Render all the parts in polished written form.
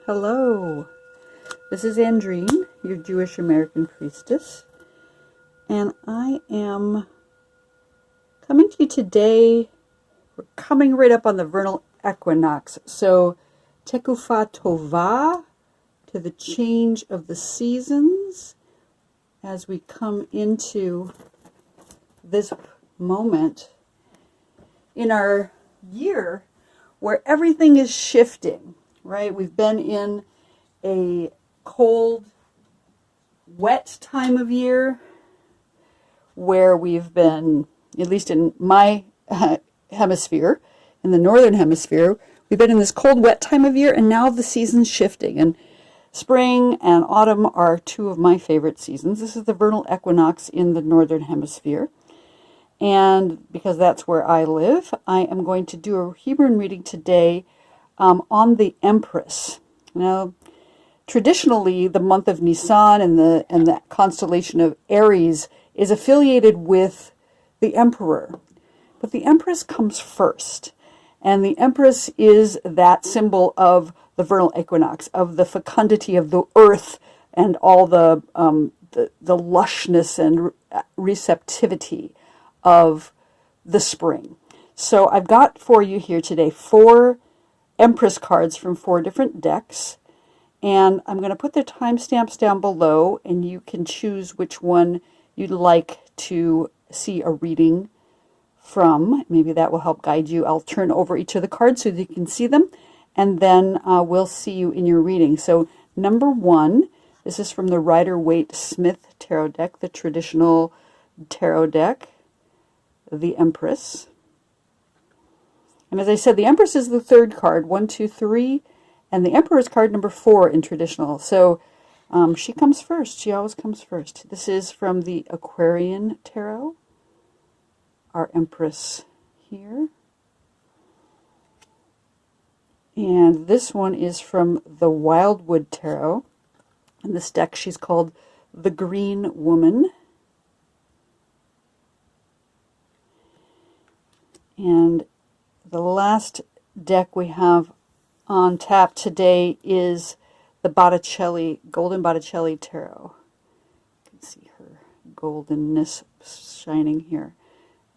Hello, this is Andrine, your Jewish American Priestess, and I am coming to you today. We're coming right up on the Vernal Equinox, so Tekufah Tova, to the change of the seasons as we come into this moment in our year where everything is shifting. Right? We've been in a cold, wet time of year where we've been, at least in my hemisphere, in the northern hemisphere, we've been in this cold, wet time of year, and now the season's shifting. And spring and autumn are two of my favorite seasons. This is the vernal equinox in the northern hemisphere. And because that's where I live, I am going to do a Hebrew reading today on the Empress. Now, traditionally, the month of Nisan and the constellation of Aries is affiliated with the Emperor, but the Empress comes first, and the Empress is that symbol of the vernal equinox, of the fecundity of the earth and all the lushness and receptivity of the spring. So I've got for you here today 4 Empress cards from 4 different decks, and I'm going to put the timestamps down below, and you can choose which one you'd like to see a reading from. Maybe that will help guide you. I'll turn over each of the cards so that you can see them, and then we'll see you in your reading. So number 1, this is from the Rider-Waite-Smith tarot deck, the traditional tarot deck, the Empress. And as I said, the Empress is the 3rd card, 1, 2, 3, and the Emperor's card number 4 in traditional. So she comes first. She always comes first. This is from the Aquarian tarot, our Empress here. And this one is from the Wildwood tarot. In this deck, she's called the Greenwoman. And the last deck we have on tap today is the Botticelli, Golden Botticelli Tarot. You can see her goldenness shining here.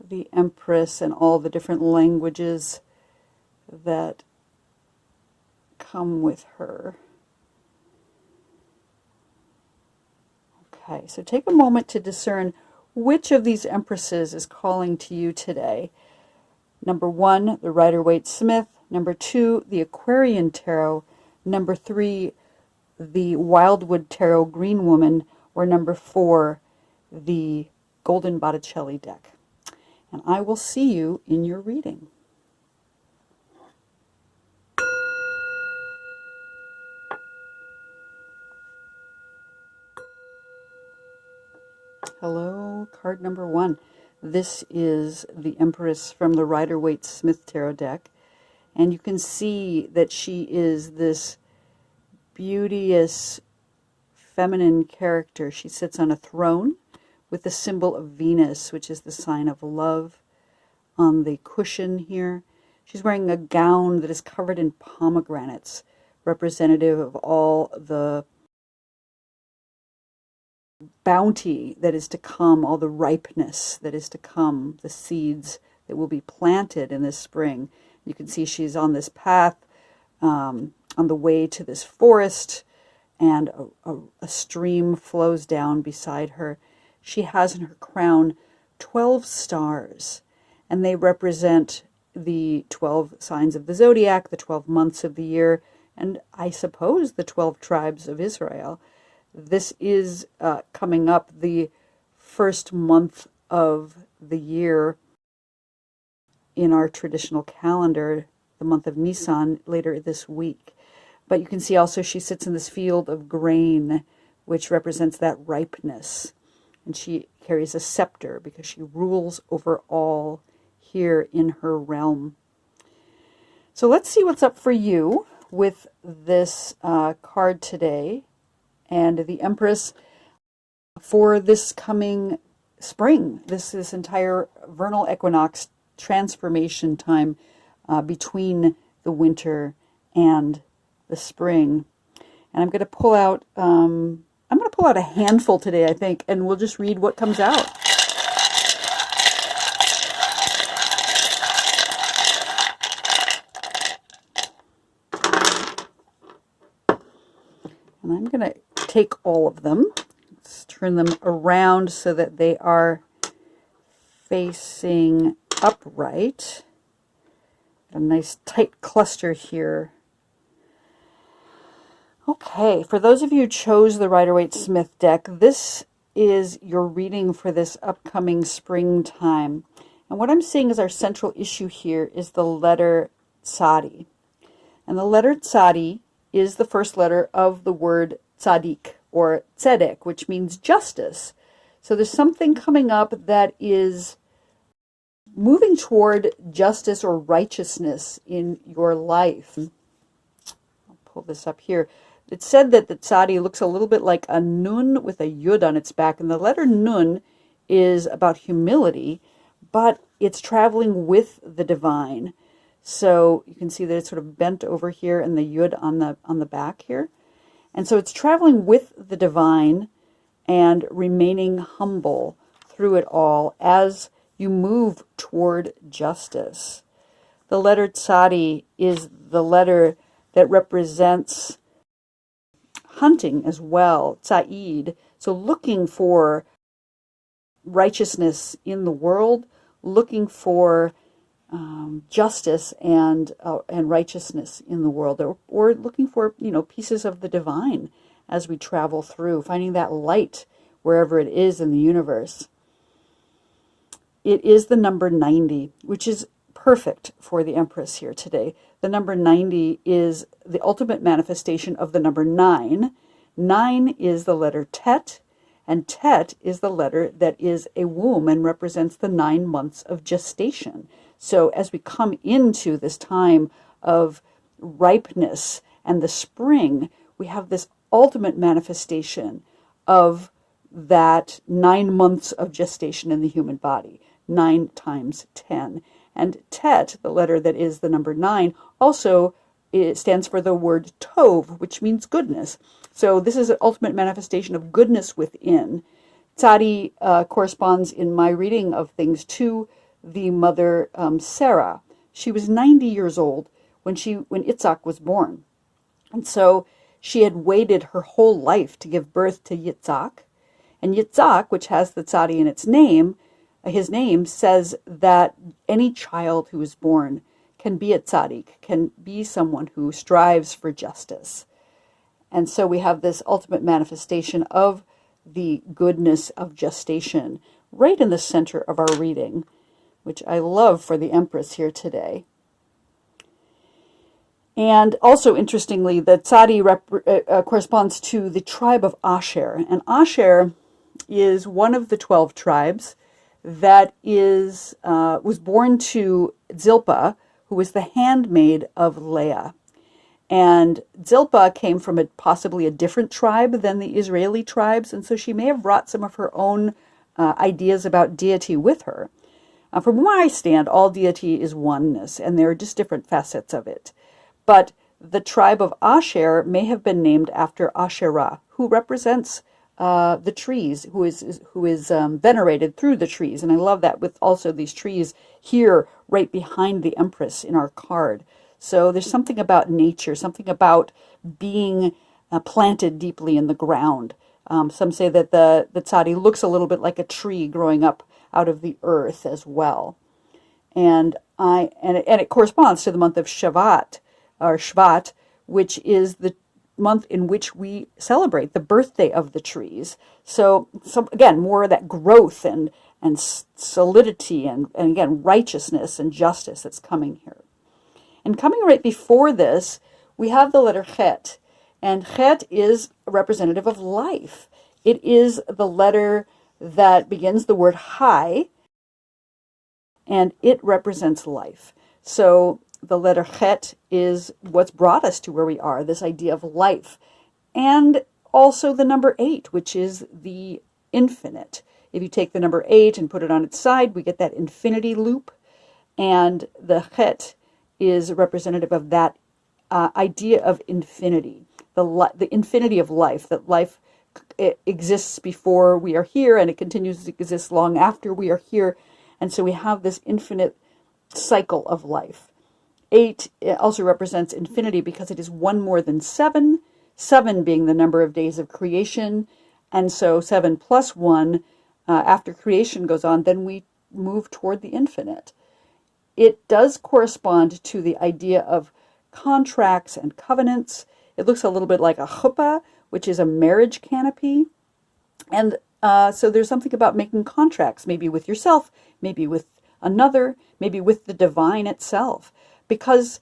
The Empress and all the different languages that come with her. Okay, so take a moment to discern which of these Empresses is calling to you today. Number 1, the Rider-Waite-Smith. Number 2, the Aquarian Tarot. Number 3, the Wildwood Tarot Greenwoman. Or number 4, the Golden Botticelli deck. And I will see you in your reading. Hello, card number 1. This is the Empress from the Rider-Waite-Smith tarot deck. And you can see that she is this beauteous, feminine character. She sits on a throne with the symbol of Venus, which is the sign of love, on the cushion here. She's wearing a gown that is covered in pomegranates, representative of all the bounty that is to come, all the ripeness that is to come, the seeds that will be planted in this spring. You can see she's on this path, on the way to this forest, and a stream flows down beside her. She has in her crown 12 stars, and they represent the 12 signs of the zodiac, the 12 months of the year, and I suppose the 12 tribes of Israel. This is coming up the first month of the year in our traditional calendar, the month of Nisan, later this week. But you can see also she sits in this field of grain, which represents that ripeness. And she carries a scepter because she rules over all here in her realm. So let's see what's up for you with this card today. And the Empress for this coming spring, this entire vernal equinox transformation time between the winter and the spring. And I'm going to pull out, a handful today, I think, and we'll just read what comes out. And I'm going to take all of them. Let's turn them around so that they are facing upright. A nice tight cluster here. Okay, for those of you who chose the Rider-Waite-Smith deck, this is your reading for this upcoming springtime. And what I'm seeing as our central issue here is the letter Tzadi. And the letter Tzadi is the first letter of the word tzaddik, or tzedek, which means justice. So there's something coming up that is moving toward justice or righteousness in your life. I'll pull this up here. It's said that the tzadi looks a little bit like a nun with a yud on its back, and the letter nun is about humility, but it's traveling with the divine. So you can see that it's sort of bent over here and the yud on the back here. And so it's traveling with the divine and remaining humble through it all as you move toward justice. The letter Tzadi is the letter that represents hunting as well, Tza'id. So looking for righteousness in the world, looking for justice and righteousness in the world, or looking for pieces of the divine as we travel through, finding that light wherever it is in the universe. It is the number 90, which is perfect for the Empress here today. The number 90 is the ultimate manifestation of the number 9. 9 is the letter Tet, and Tet is the letter that is a womb and represents the 9 months of gestation. So as we come into this time of ripeness and the spring, we have this ultimate manifestation of that 9 months of gestation in the human body, 9 times 10. And Tet, the letter that is the number 9, also it stands for the word Tov, which means goodness. So this is an ultimate manifestation of goodness within. Tzadi corresponds in my reading of things to the mother Sarah. She was 90 years old when Yitzhak was born. And so she had waited her whole life to give birth to Yitzhak. And Yitzhak, which has the Tzadi in its name, his name says that any child who is born can be a tzaddik, can be someone who strives for justice. And so we have this ultimate manifestation of the goodness of gestation right in the center of our reading, which I love for the Empress here today. And also, interestingly, the tzadi corresponds to the tribe of Asher. And Asher is one of the 12 tribes that was born to Zilpah, who was the handmaid of Leah. And Zilpah came from possibly a different tribe than the Israeli tribes, and so she may have brought some of her own ideas about deity with her. From where I stand, all deity is oneness, and there are just different facets of it. But the tribe of Asher may have been named after Asherah, who represents the trees, who is venerated through the trees. And I love that, with also these trees here right behind the Empress in our card. So there's something about nature, something about being planted deeply in the ground. Some say that the tzadi looks a little bit like a tree growing up out of the earth as well. And it corresponds to the month of Shavat, or Shvat, which is the month in which we celebrate the birthday of the trees. So again, more of that growth and solidity and again, righteousness and justice that's coming here. And coming right before this, we have the letter Chet. And Chet is a representative of life. It is the letter that begins the word Hai, and it represents life. So the letter Chet is what's brought us to where we are, this idea of life. And also the number 8, which is the infinite. If you take the number 8 and put it on its side, we get that infinity loop. And the Chet is representative of that idea of infinity, the infinity of life, that life exists before we are here and it continues to exist long after we are here. And so we have this infinite cycle of life. 8 also represents infinity because it is 1 more than 7, 7 being the number of days of creation. And so 7 plus 1, after creation goes on, then we move toward the infinite. It does correspond to the idea of contracts and covenants. It looks a little bit like a chuppah, which is a marriage canopy. And so there's something about making contracts, maybe with yourself, maybe with another, maybe with the divine itself. Because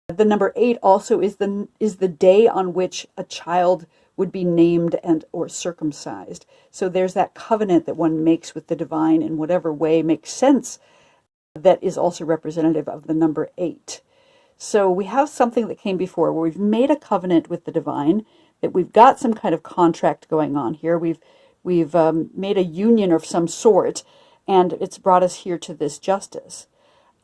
the number 8 also is the day on which a child would be named and or circumcised. So there's that covenant that one makes with the divine in whatever way makes sense, that is also representative of the number 8. So we have something that came before where we've made a covenant with the divine, that we've got some kind of contract going on here. We've made a union of some sort, and it's brought us here to this justice.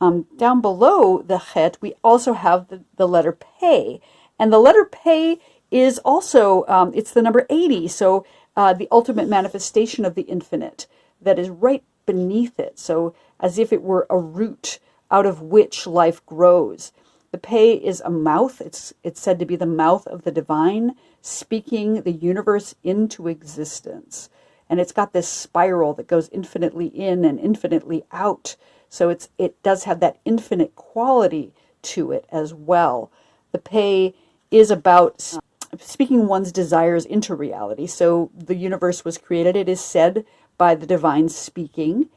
Down below the chet, we also have the letter Pei. And the letter Pei is also, it's the number 80, so the ultimate manifestation of the infinite that is right beneath it. So as if it were a root out of which life grows. The Pei is a mouth. It's said to be the mouth of the divine, speaking the universe into existence. And it's got this spiral that goes infinitely in and infinitely out. So it does have that infinite quality to it as well. The Pei is about speaking one's desires into reality. So the universe was created, it is said, by the divine speaking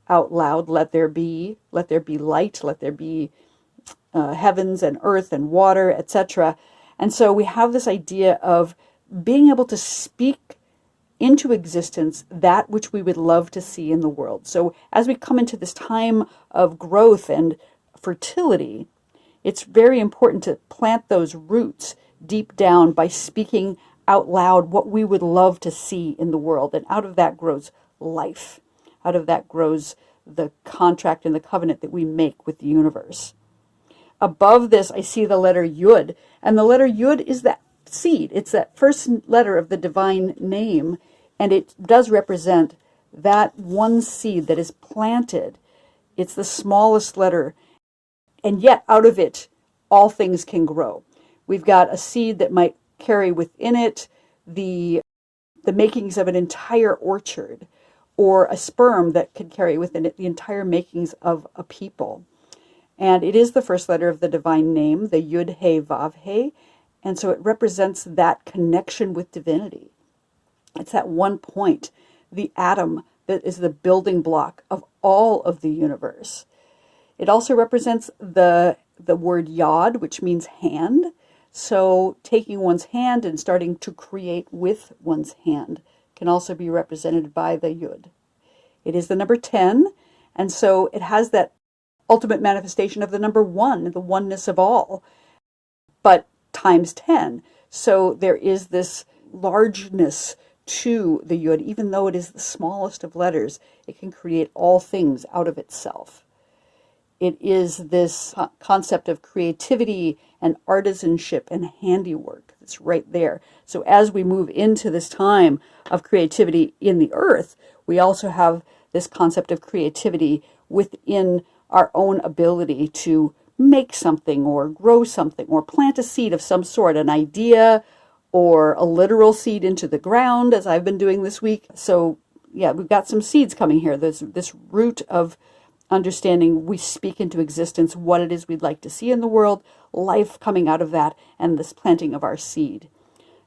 out loud, let there be light, let there be heavens and earth and water, etc. And so we have this idea of being able to speak into existence that which we would love to see in the world. So as we come into this time of growth and fertility, it's very important to plant those roots deep down by speaking out loud what we would love to see in the world. And out of that grows life. Out of that grows the contract and the covenant that we make with the universe. Above this, I see the letter Yud, and the letter Yud is that seed. It's that first letter of the divine name, and it does represent that one seed that is planted. It's the smallest letter, and yet out of it, all things can grow. We've got a seed that might carry within it the makings of an entire orchard, or a sperm that could carry within it the entire makings of a people. And it is the first letter of the divine name, the Yud He Vav He, and so it represents that connection with divinity. It's that one point, the atom that is the building block of all of the universe. It also represents the word Yod, which means hand. So taking one's hand and starting to create with one's hand can also be represented by the Yud. It is the number 10, and so it has that ultimate manifestation of the number 1, the oneness of all, but times 10. So there is this largeness to the Yud. Even though it is the smallest of letters, it can create all things out of itself. It is this concept of creativity and artisanship and handiwork that's right there. So as we move into this time of creativity in the earth, we also have this concept of creativity within our own ability to make something or grow something or plant a seed of some sort, an idea or a literal seed into the ground, as I've been doing this week. So yeah, we've got some seeds coming here. There's this root of understanding we speak into existence what it is we'd like to see in the world, life coming out of that, and this planting of our seed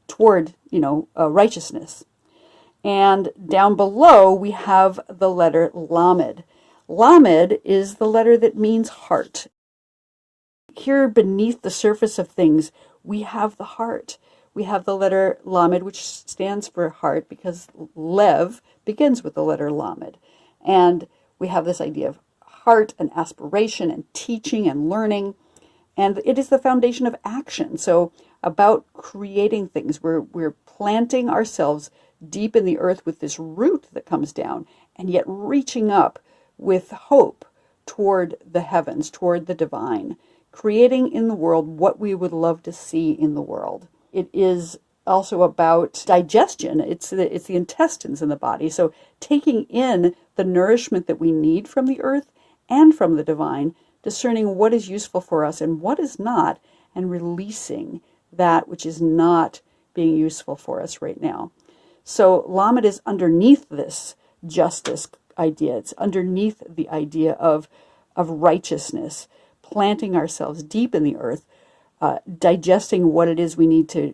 toward, righteousness. And down below, we have the letter Lamed. Lamed is the letter that means heart. Here beneath the surface of things, we have the heart. We have the letter Lamed, which stands for heart, because Lev begins with the letter Lamed. And we have this idea of heart and aspiration and teaching and learning. And it is the foundation of action. So about creating things, we're planting ourselves deep in the earth with this root that comes down, and yet reaching up with hope toward the heavens, toward the divine, creating in the world what we would love to see in the world. It is also about digestion. It's the intestines in the body. So taking in the nourishment that we need from the earth and from the divine, discerning what is useful for us and what is not, and releasing that which is not being useful for us right now. So Lamed is underneath this justice idea. It's underneath the idea of righteousness, planting ourselves deep in the earth, digesting what it is we need to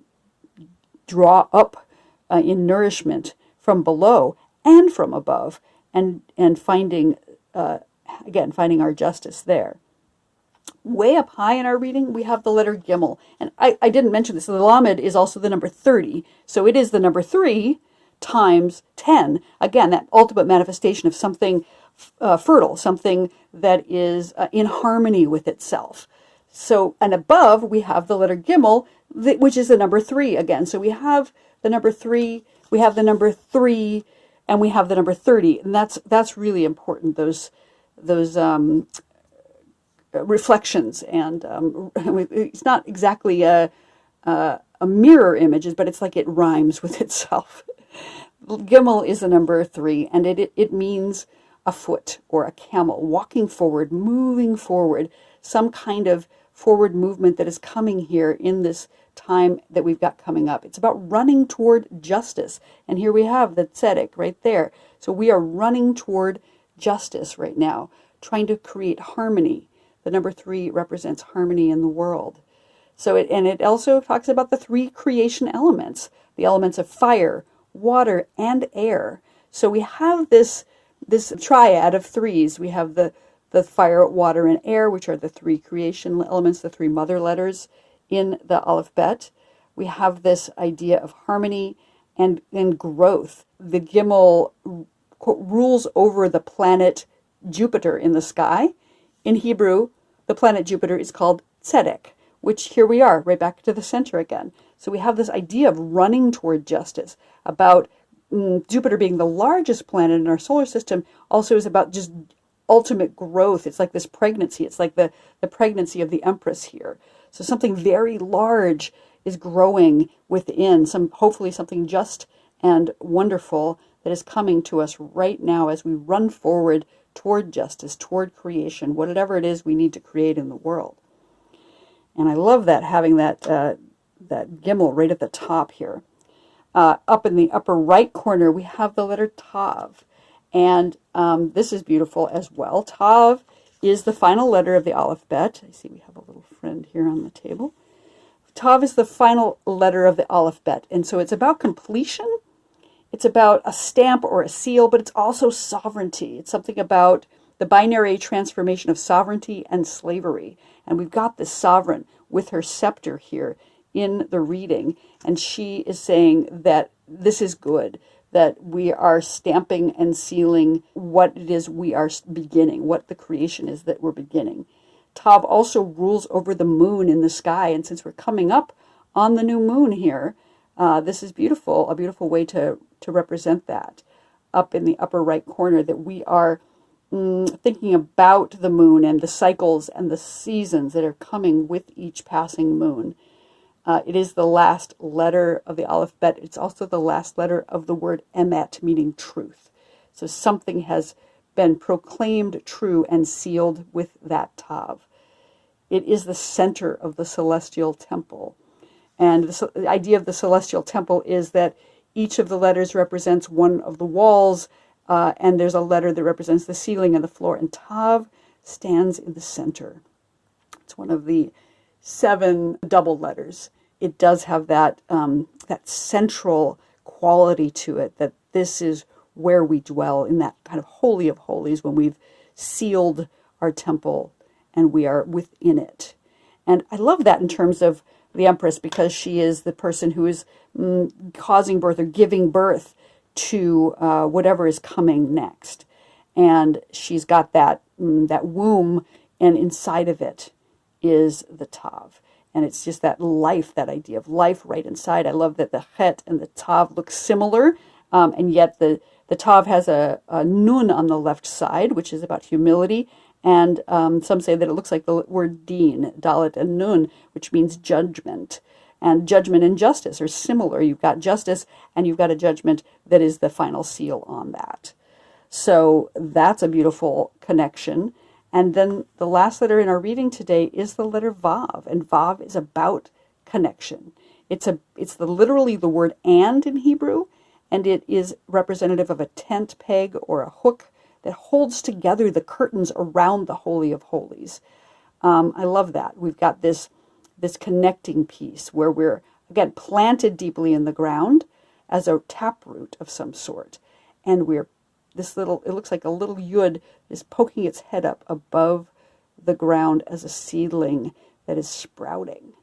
draw up in nourishment from below and from above, and finding, again, finding our justice there. Way up high in our reading, we have the letter Gimel. And I didn't mention this. The Lamed is also the number 30. So it is the number 3 times 10. Again, that ultimate manifestation of something fertile, something that is in harmony with itself. So, and above, we have the letter Gimel, which is the number 3 again. So we have the number 3, we have the number 3, and we have the number 30. And that's really important, those reflections. And it's not exactly a mirror image, but it's like it rhymes with itself. Gimel is the number 3, and it means a foot or a camel, walking forward, moving forward, some kind of forward movement that is coming here in this time that we've got coming up. It's about running toward justice. And here we have the tzedek right there. So we are running toward justice right now, trying to create harmony. The number 3 represents harmony in the world. So it also talks about the 3 creation elements, the elements of fire, water, and air. So we have this triad of 3s. We have the fire, water, and air, which are the 3 creation elements, the 3 mother letters in the alphabet. We have this idea of harmony and growth. The Gimel rules over the planet Jupiter in the sky. In Hebrew, the planet Jupiter is called Tzedek, which here we are, right back to the center again. So we have this idea of running toward justice, about Jupiter being the largest planet in our solar system, also is about just ultimate growth. It's like this pregnancy. It's like the pregnancy of the Empress here. So something very large is growing within, hopefully something just and wonderful that is coming to us right now as we run forward toward justice, toward creation, whatever it is we need to create in the world. And I love that, having that Gimel right at the top here. Up in the upper right corner, we have the letter Tav. And this is beautiful as well. Tav is the final letter of the alphabet. I see we have a little friend here on the table. Tav is the final letter of the alphabet. And so it's about completion. It's about a stamp or a seal, but it's also sovereignty. It's something about the binary transformation of sovereignty and slavery. And we've got this sovereign with her scepter here in the reading. And she is saying that this is good, that we are stamping and sealing what it is we are beginning, what the creation is that we're beginning. Tav also rules over the moon in the sky. And since we're coming up on the new moon here, this is beautiful, a beautiful way to represent that. Up in the upper right corner, that we are thinking about the moon and the cycles and the seasons that are coming with each passing moon. It is the last letter of the alphabet. It's also the last letter of the word emet, meaning truth. So something has been proclaimed true and sealed with that tav. It is the center of the celestial temple. And the idea of the celestial temple is that each of the letters represents one of the walls, and there's a letter that represents the ceiling and the floor. And tav stands in the center. It's one of the 7 double letters. It does have that central quality to it, that this is where we dwell, in that kind of holy of holies, when we've sealed our temple and we are within it. And I love that in terms of the Empress, because she is the person who is causing birth or giving birth to whatever is coming next. And she's got that womb, and inside of it is the tav. And it's just that life, that idea of life right inside. I love that the chet and the tav look similar, and yet the tav has a nun on the left side, which is about humility, And some say that it looks like the word din, dalet and nun, which means judgment. And judgment and justice are similar. You've got justice and you've got a judgment that is the final seal on that. So that's a beautiful connection. And then the last letter in our reading today is the letter Vav. And Vav is about connection. It's literally the word and in Hebrew, and it is representative of a tent peg or a hook that holds together the curtains around the Holy of Holies. I love that. We've got this connecting piece where we're, again, planted deeply in the ground as a taproot of some sort. And it looks like a little yud is poking its head up above the ground as a seedling that is sprouting.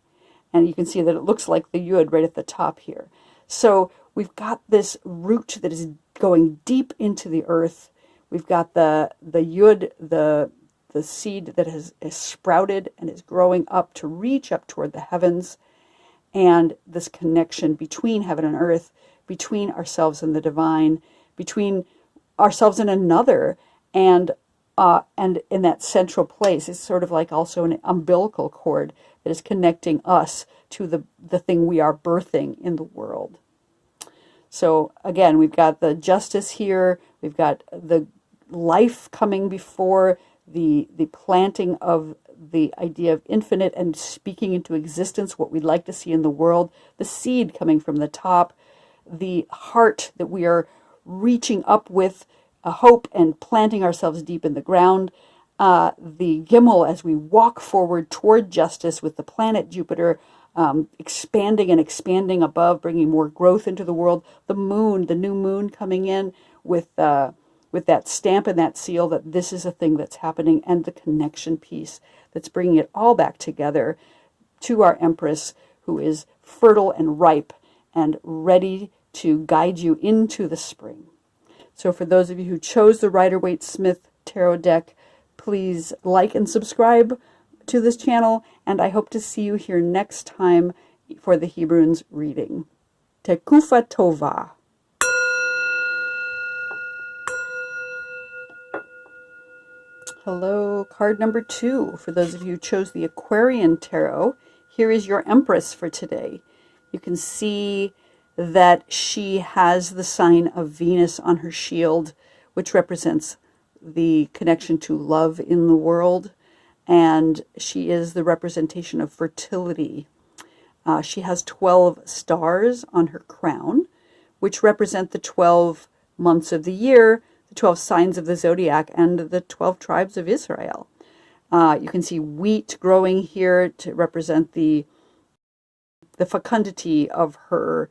And you can see that it looks like the yud right at the top here. So we've got this root that is going deep into the earth. We've got the yud, the seed that is sprouted and is growing up to reach up toward the heavens, and this connection between heaven and earth, between ourselves and the divine, between ourselves and another, and in that central place. It's sort of like also an umbilical cord that is connecting us to the thing we are birthing in the world. So again, we've got the justice here, we've got the life coming before the planting of the idea of infinite and speaking into existence what we'd like to see in the world, the seed coming from the top, the heart that we are reaching up with a hope and planting ourselves deep in the ground, the gimel as we walk forward toward justice with the planet Jupiter expanding and expanding above, bringing more growth into the world, the moon, the new moon coming in with that stamp and that seal that this is a thing that's happening, and the connection piece that's bringing it all back together to our Empress, who is fertile and ripe and ready to guide you into the spring. So for those of you who chose the Rider-Waite-Smith tarot deck, please like and subscribe to this channel, and I hope to see you here next time for the Hebrunes reading. Tekufah Tova. Hello, card number 2. For those of you who chose the Aquarian tarot, here is your Empress for today. You can see that she has the sign of Venus on her shield, which represents the connection to love in the world, and she is the representation of fertility. She has 12 stars on her crown, which represent the 12 months of the year, the 12 signs of the zodiac, and the 12 tribes of Israel. You can see wheat growing here to represent the fecundity of her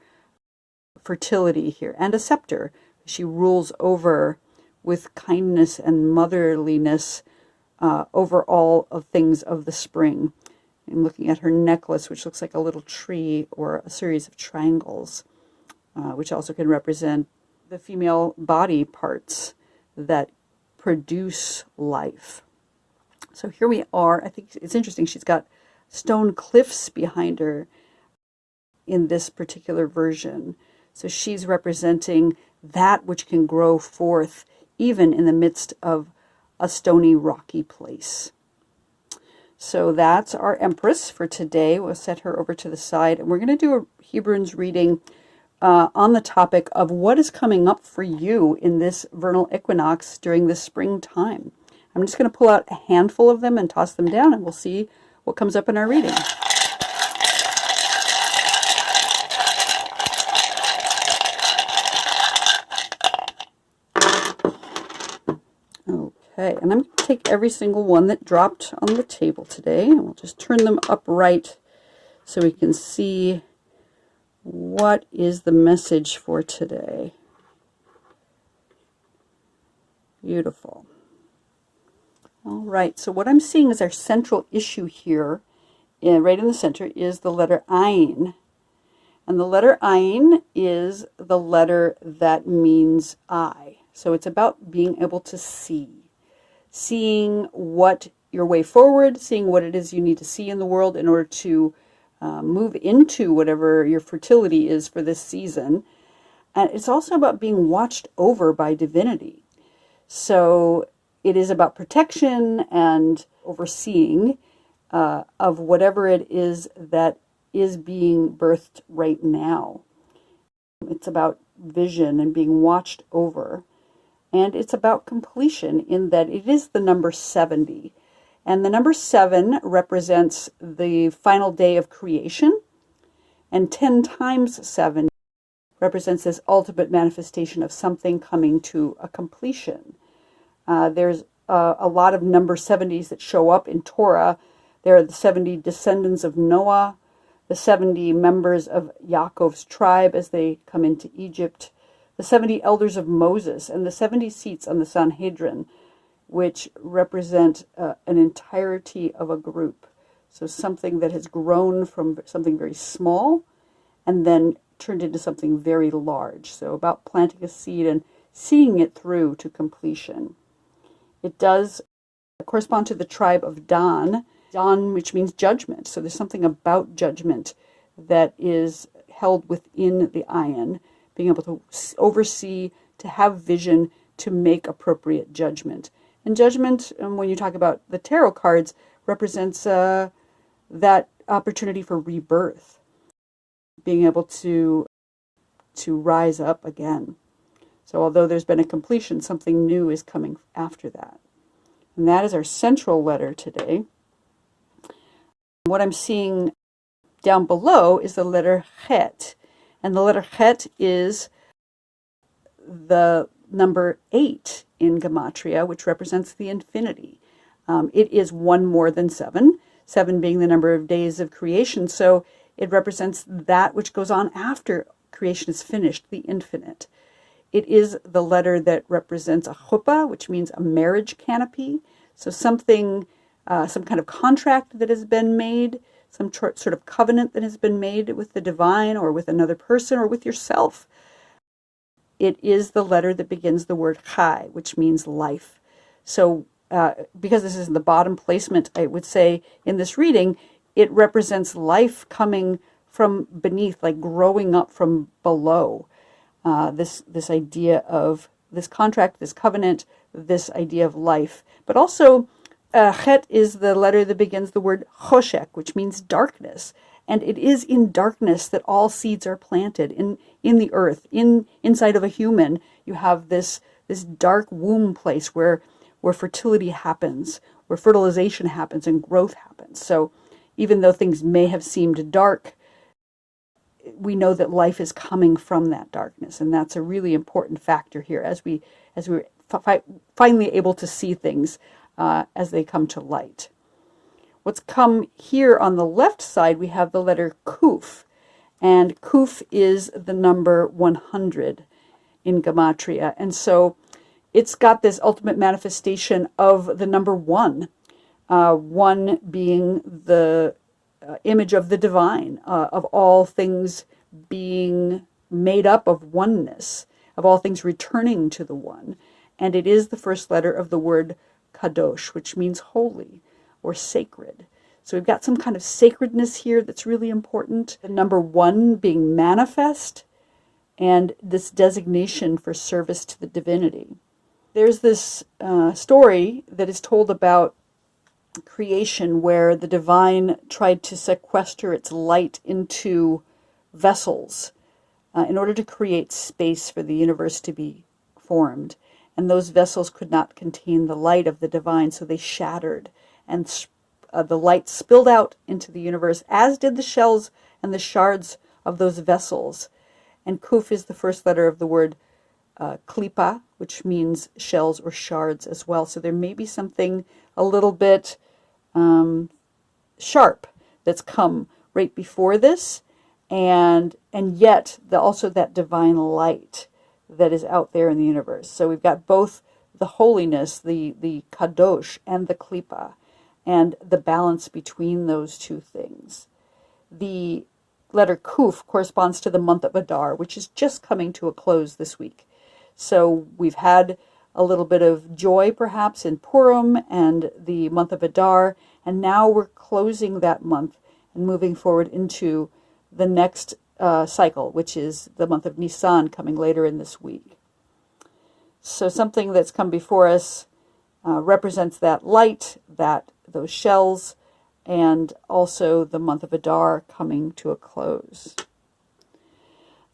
fertility here, and a scepter. She rules over with kindness and motherliness over all of things of the spring. I'm looking at her necklace, which looks like a little tree or a series of triangles, which also can represent the female body parts that produce life. So here we are. I think it's interesting. She's got stone cliffs behind her in this particular version. So she's representing that which can grow forth even in the midst of a stony, rocky place. So that's our Empress for today. We'll set her over to the side, and we're going to do a Hebrunes reading on the topic of what is coming up for you in this vernal equinox during the springtime. I'm just going to pull out a handful of them and toss them down, and we'll see what comes up in our reading. Okay, and I'm going to take every single one that dropped on the table today, and we'll just turn them upright so we can see what is the message for today. Beautiful. All right, so what I'm seeing is our central issue here, right in the center, is the letter Ayin. And the letter Ayin is the letter that means eye. So it's about being able to see. Seeing what your way forward, seeing what it is you need to see in the world in order to move into whatever your fertility is for this season. And it's also about being watched over by divinity. So it is about protection and overseeing of whatever it is that is being birthed right now. It's about vision and being watched over. And it's about completion in that it is the number 70. And the number 7 represents the final day of creation. And 10 times 7 represents this ultimate manifestation of something coming to a completion. There's a lot of number 70s that show up in Torah. There are the 70 descendants of Noah, the 70 members of Yaakov's tribe as they come into Egypt, the 70 elders of Moses, and the 70 seats on the Sanhedrin, which represent an entirety of a group. So something that has grown from something very small and then turned into something very large. So about planting a seed and seeing it through to completion. It does correspond to the tribe of Dan, which means judgment. So there's something about judgment that is held within the ayin, being able to oversee, to have vision, to make appropriate judgment. And judgment, when you talk about the tarot cards, represents that opportunity for rebirth, being able to rise up again. So although there's been a completion, something new is coming after that. And that is our central letter today. What I'm seeing down below is the letter Chet. And the letter Chet is the number 8 in Gematria, which represents the infinity. It is one more than 7, 7 being the number of days of creation. So it represents that which goes on after creation is finished, the infinite. It is the letter that represents a chuppah, which means a marriage canopy. So something, some kind of contract that has been made, some sort of covenant that has been made with the divine or with another person or with yourself. It is the letter that begins the word chai, which means life. So because this is in the bottom placement, I would say in this reading, it represents life coming from beneath, like growing up from below. This idea of this contract, this covenant, this idea of life. But also, Chet is the letter that begins the word choshek, which means darkness. And it is in darkness that all seeds are planted, in the earth, inside of a human. You have this dark womb place where fertility happens, where fertilization happens and growth happens. So even though things may have seemed dark, we know that life is coming from that darkness, and that's a really important factor here as we're finally able to see things as they come to light. What's come here on the left side, we have the letter Kuf, and Kuf is the number 100 in Gematria, and so it's got this ultimate manifestation of the number 1, 1 being the image of the divine, of all things being made up of oneness, of all things returning to the one. And it is the first letter of the word kadosh, which means holy or sacred. So we've got some kind of sacredness here that's really important. The number 1 being manifest, and this designation for service to the divinity. There's this story that is told about creation where the divine tried to sequester its light into vessels in order to create space for the universe to be formed. And those vessels could not contain the light of the divine, so they shattered, and the light spilled out into the universe, as did the shells and the shards of those vessels. And Kuf is the first letter of the word klipa, which means shells or shards as well. So there may be something a little bit sharp that's come right before this, and yet also that divine light that is out there in the universe. So we've got both the holiness, the kadosh, and the klipa, and the balance between those two things. The letter Kuf corresponds to the month of Adar, which is just coming to a close this week. So we've had a little bit of joy perhaps in Purim and the month of Adar, and now we're closing that month and moving forward into the next cycle, which is the month of Nisan coming later in this week. So something that's come before us represents that light, those shells, and also the month of Adar coming to a close.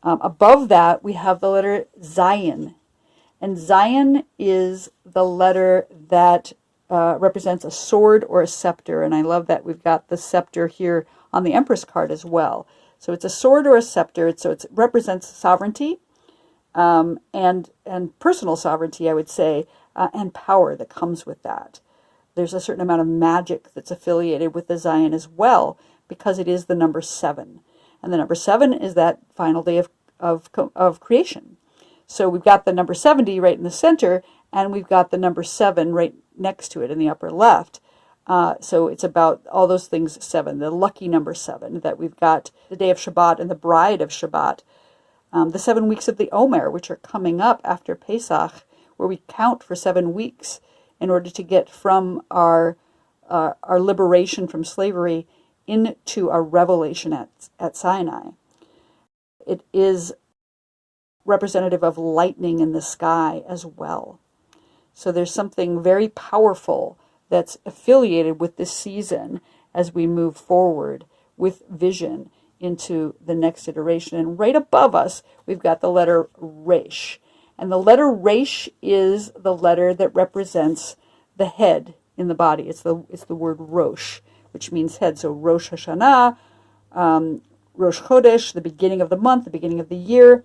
Above that, we have the letter Zion. And Zion is the letter that represents a sword or a scepter. And I love that we've got the scepter here on the Empress card as well. So it's a sword or a scepter. So it represents sovereignty and personal sovereignty, I would say, and power that comes with that. There's a certain amount of magic that's affiliated with the Zion as well, because it is the number 7. And the number 7 is that final day of creation. So we've got the number 70 right in the center, and we've got the number 7 right next to it in the upper left. So it's about all those things 7, the lucky number 7, that we've got the day of Shabbat and the bride of Shabbat. The 7 weeks of the Omer, which are coming up after Pesach, where we count for 7 weeks in order to get from our liberation from slavery into our revelation at Sinai. It is representative of lightning in the sky as well. So there's something very powerful that's affiliated with this season as we move forward with vision into the next iteration. And right above us, we've got the letter Resh. And the letter Resh is the letter that represents the head in the body. It's the word Rosh, which means head. So Rosh Hashanah, Rosh Chodesh, the beginning of the month, the beginning of the year.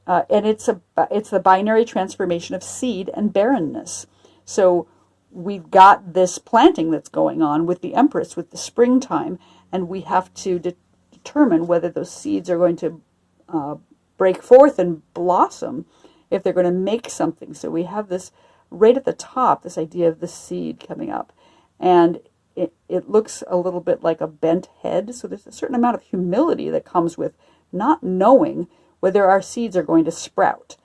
And it's the binary transformation of seed and barrenness. So we've got this planting that's going on with the Empress, with the springtime, and we have to determine whether those seeds are going to break forth and blossom, if they're going to make something. So we have this right at the top, this idea of the seed coming up. And it looks a little bit like a bent head. So there's a certain amount of humility that comes with not knowing whether our seeds are going to sprout.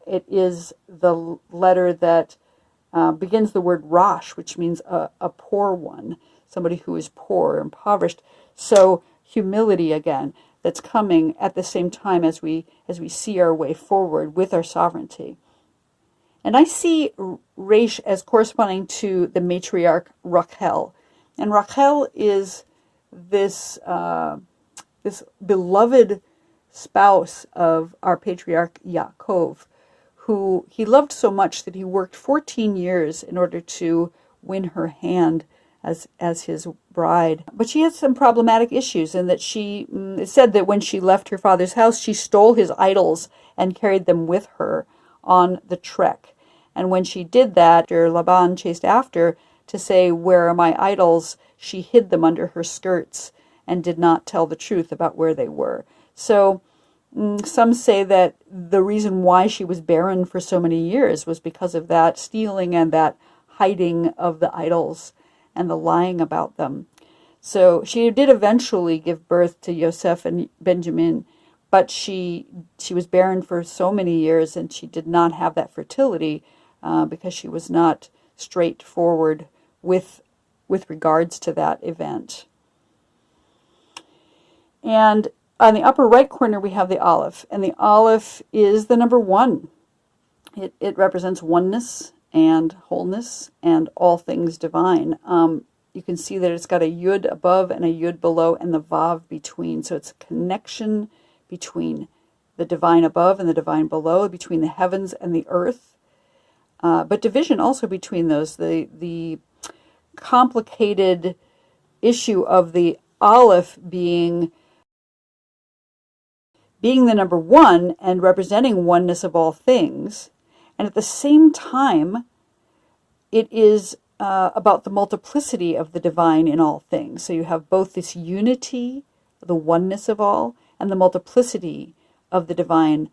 It is the letter that begins the word Rosh, which means a poor one, somebody who is poor, impoverished. So humility again, that's coming at the same time as we see our way forward with our sovereignty. And I see Resh as corresponding to the matriarch Rachel. And Rachel is this beloved spouse of our patriarch Yaakov, who he loved so much that he worked 14 years in order to win her hand as his bride. But she had some problematic issues, in that it said that when she left her father's house, she stole his idols and carried them with her on the trek. And when she did that, Laban chased after to say, "Where are my idols?" she hid them under her skirts and did not tell the truth about where they were. So some say that the reason why she was barren for so many years was because of that stealing and that hiding of the idols and the lying about them. So she did eventually give birth to Yosef and Benjamin, but she was barren for so many years, and she did not have that fertility because she was not straightforward with regards to that event. And on the upper right corner, we have the Aleph, and the Aleph is the number 1. It represents oneness and wholeness and all things divine. You can see that it's got a Yud above and a Yud below and the Vav between. So it's a connection between the divine above and the divine below, between the heavens and the earth. But division also between those. The complicated issue of the Aleph being the number 1 and representing oneness of all things. And at the same time, it is about the multiplicity of the divine in all things. So you have both this unity, the oneness of all, and the multiplicity of the divine.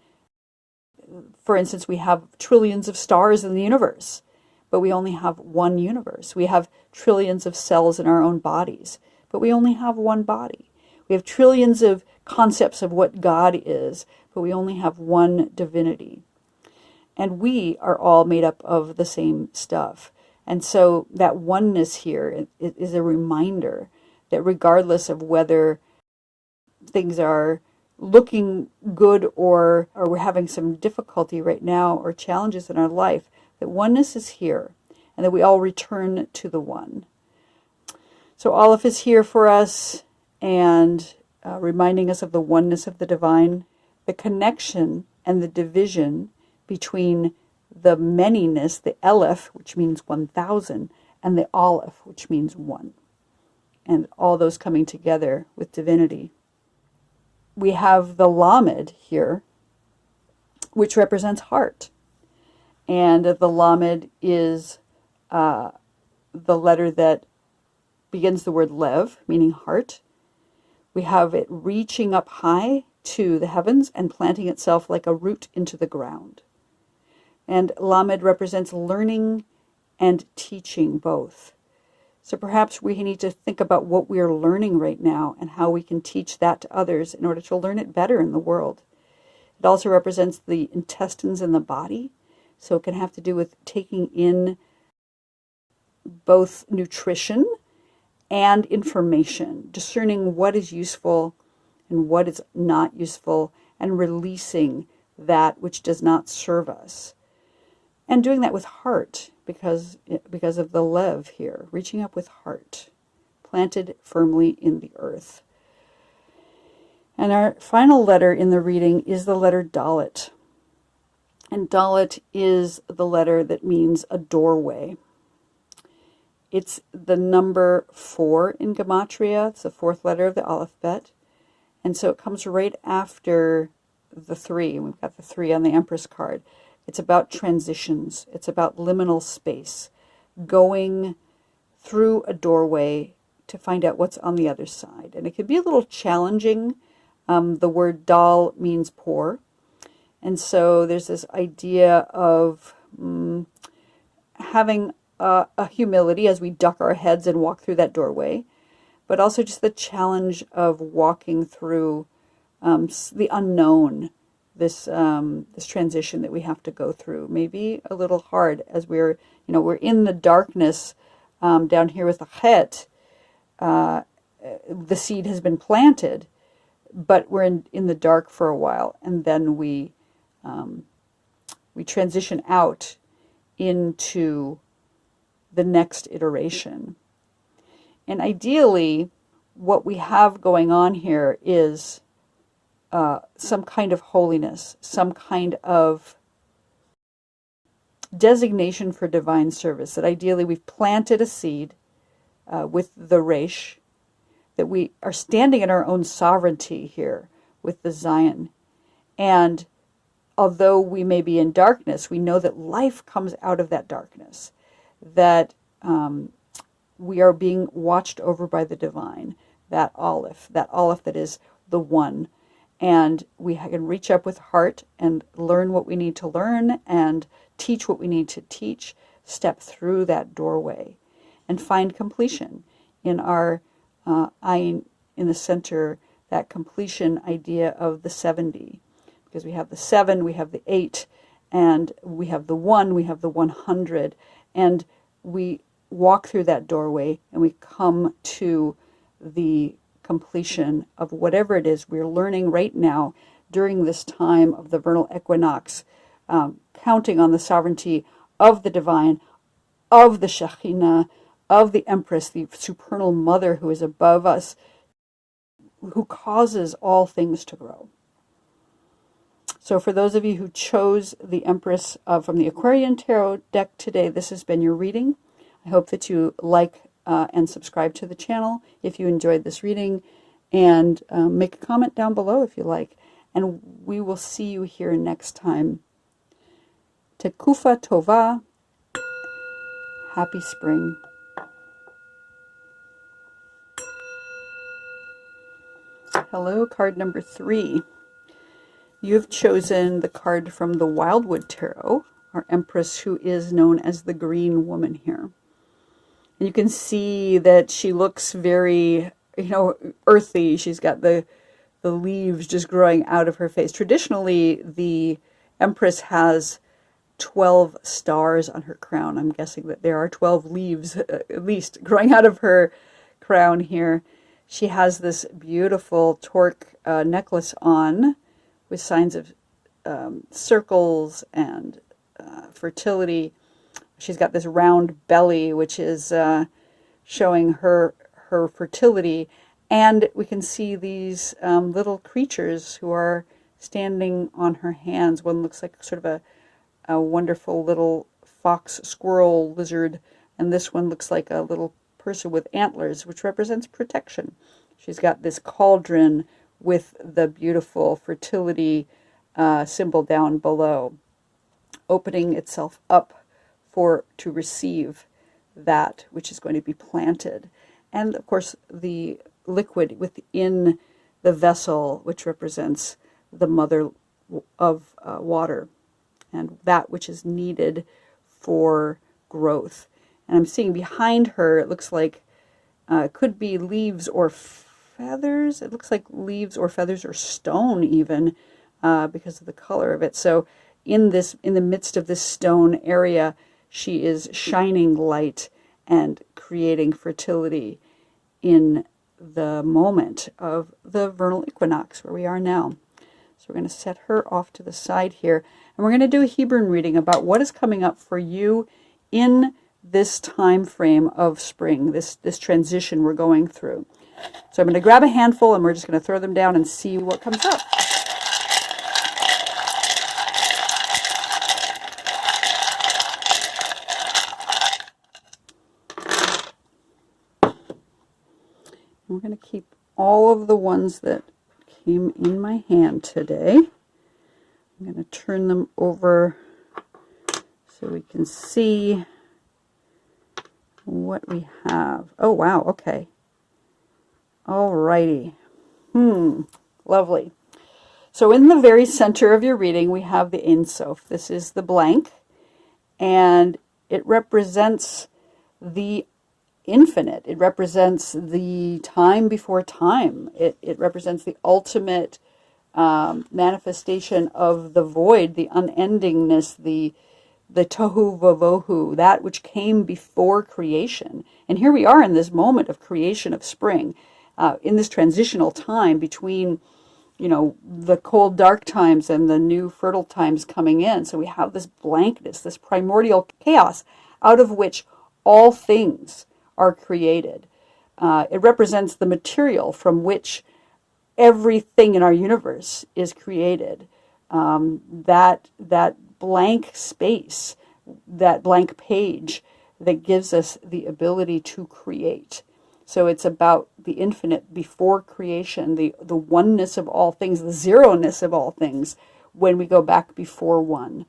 For instance, we have trillions of stars in the universe, but we only have one universe. We have trillions of cells in our own bodies, but we only have one body. We have trillions of concepts of what God is, but we only have one divinity. And we are all made up of the same stuff. And so that oneness here is a reminder that regardless of whether things are looking good or we're having some difficulty right now or challenges in our life, that oneness is here. and that we all return to the one. So Aleph is here for us, and reminding us of the oneness of the divine, the connection and the division between the manyness, the Aleph, which means 1,000, and the Aleph, which means one. And all those coming together with divinity. We have the Lamed here, which represents heart. And the Lamed is the letter that begins the word Lev, meaning heart. We have it reaching up high to the heavens and planting itself like a root into the ground. And Lamed represents learning and teaching both. So perhaps we need to think about what we are learning right now and how we can teach that to others in order to learn it better in the world. It also represents the intestines in the body. So it can have to do with taking in both nutrition and information, discerning what is useful and what is not useful, and releasing that which does not serve us. And doing that with heart, because of the Lev here, reaching up with heart, planted firmly in the earth. And our final letter in the reading is the letter Dalet. And Dalet is the letter that means a doorway. It's the number 4 in Gematria. It's the 4th letter of the alphabet. And so it comes right after the 3. And we've got the 3 on the Empress card. It's about transitions. It's about liminal space, going through a doorway to find out what's on the other side. And it can be a little challenging. The word dal means poor. And so there's this idea of having a humility as we duck our heads and walk through that doorway, but also just the challenge of walking through the unknown, this transition that we have to go through. Maybe a little hard as we're in the darkness down here with the chet. The seed has been planted, but we're in the dark for a while, and then we transition out into the next iteration. And ideally, what we have going on here is some kind of holiness, some kind of designation for divine service. That ideally we've planted a seed with the Resh, that we are standing in our own sovereignty here with the Zion. And although we may be in darkness, we know that life comes out of that darkness, that we are being watched over by the divine, that Aleph that is the one. And we can reach up with heart and learn what we need to learn and teach what we need to teach, step through that doorway and find completion in our ayin in the center, that completion idea of the 70. Because we have the 7, we have the 8, and we have the 1, we have the 100. And we walk through that doorway and we come to the completion of whatever it is we're learning right now during this time of the vernal equinox, counting on the sovereignty of the divine, of the Shekhinah, of the Empress, the supernal mother who is above us, who causes all things to grow. So for those of you who chose the Empress from the Aquarian Tarot deck today, this has been your reading. I hope that you like and subscribe to the channel if you enjoyed this reading, and make a comment down below if you like. And we will see you here next time. Tekufah Tova. Happy spring. Hello, card number 3. You've chosen the card from the Wildwood Tarot, our Empress, who is known as the Greenwoman here. And you can see that she looks very, earthy. She's got the leaves just growing out of her face. Traditionally, the Empress has 12 stars on her crown. I'm guessing that there are 12 leaves, at least, growing out of her crown here. She has this beautiful torque necklace on with signs of circles and fertility. she's got this round belly, which is showing her fertility. And we can see these little creatures who are standing on her hands. One looks like sort of a wonderful little fox, squirrel, lizard, and this one looks like a little person with antlers, which represents protection. She's got this cauldron with the beautiful fertility symbol down below, opening itself up to receive that which is going to be planted. And of course the liquid within the vessel, which represents the mother of water and that which is needed for growth. And I'm seeing behind her, it looks like it could be leaves or feathers. It looks like leaves or feathers or stone even, because of the color of it. So in the midst of this stone area, she is shining light and creating fertility in the moment of the vernal equinox where we are now. So we're going to set her off to the side here, and we're going to do a Hebrew reading about what is coming up for you in this time frame of spring, this transition we're going through. So I'm going to grab a handful and we're just going to throw them down and see what comes up. We're going to keep all of the ones that came in my hand today. I'm going to turn them over so we can see what we have. Oh, wow. Okay. All righty. Lovely. So in the very center of your reading, we have the Ein Sof. This is the blank, and it represents the infinite. It represents the time before time. It represents the ultimate manifestation of the void, the unendingness, the tohu vavohu, that which came before creation. And here we are in this moment of creation of spring, in this transitional time between, the cold, dark times and the new fertile times coming in. So we have this blankness, this primordial chaos out of which all things are created. It represents the material from which everything in our universe is created. That blank space, that blank page that gives us the ability to create. So it's about the infinite before creation, the oneness of all things, the zero-ness of all things when we go back before one.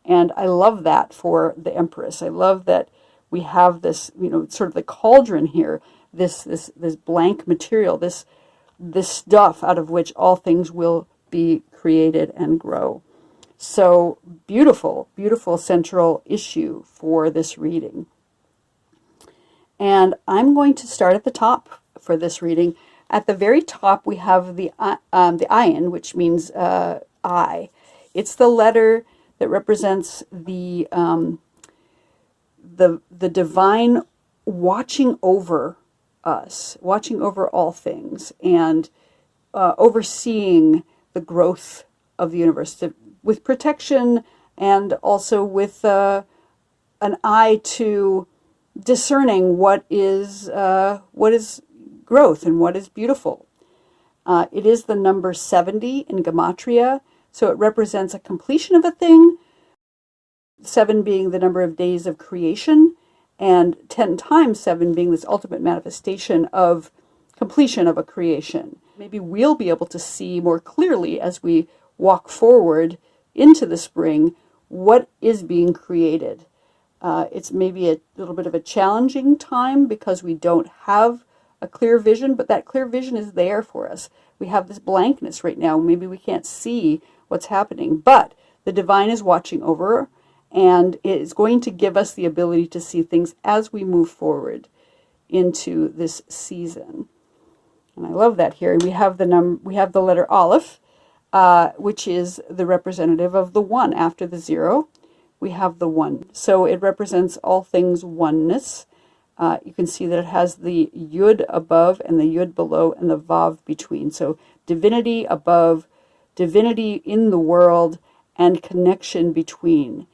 And I love that for the Empress. I love that we have this, sort of the cauldron here, this blank material, this stuff out of which all things will be created and grow. So beautiful, beautiful central issue for this reading. And I'm going to start at the top for this reading. At the very top, we have the ayin, which means I. It's the letter that represents the divine watching over us, watching over all things, and overseeing the growth of the universe with protection, and also with an eye to discerning what is growth and what is beautiful. It is the number 70 in Gematria, so it represents a completion of a thing, 7 being the number of days of creation, and 10 times 7 being this ultimate manifestation of completion of a creation. Maybe we'll be able to see more clearly as we walk forward into the spring what is being created. It's maybe a little bit of a challenging time because we don't have a clear vision, but that clear vision is there for us. We have this blankness right now. Maybe we can't see what's happening, but the divine is watching over, and it is going to give us the ability to see things as we move forward into this season. And I love that here. We have the letter Aleph, which is the representative of the 1 after the 0. We have the 1. So it represents all things oneness. You can see that it has the Yud above and the Yud below and the Vav between. So divinity above, divinity in the world, and connection between.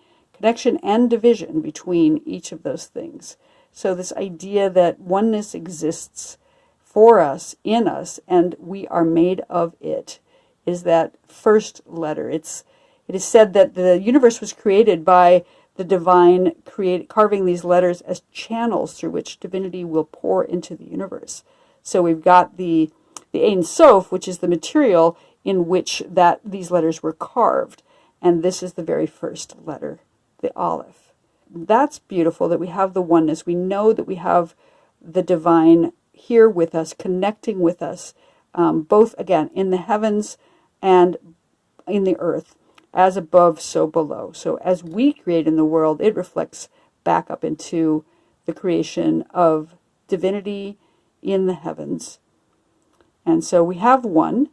connection and division between each of those things. So this idea that oneness exists for us, in us, and we are made of it, is that first letter. It is said that the universe was created by the divine carving these letters as channels through which divinity will pour into the universe. So we've got the Ein Sof, which is the material in which these letters were carved. And this is the very first letter, the Aleph. That's beautiful that we have the oneness. We know that we have the divine here with us, connecting with us, both, again, in the heavens and in the earth, as above, so below. So as we create in the world, it reflects back up into the creation of divinity in the heavens. And so we have one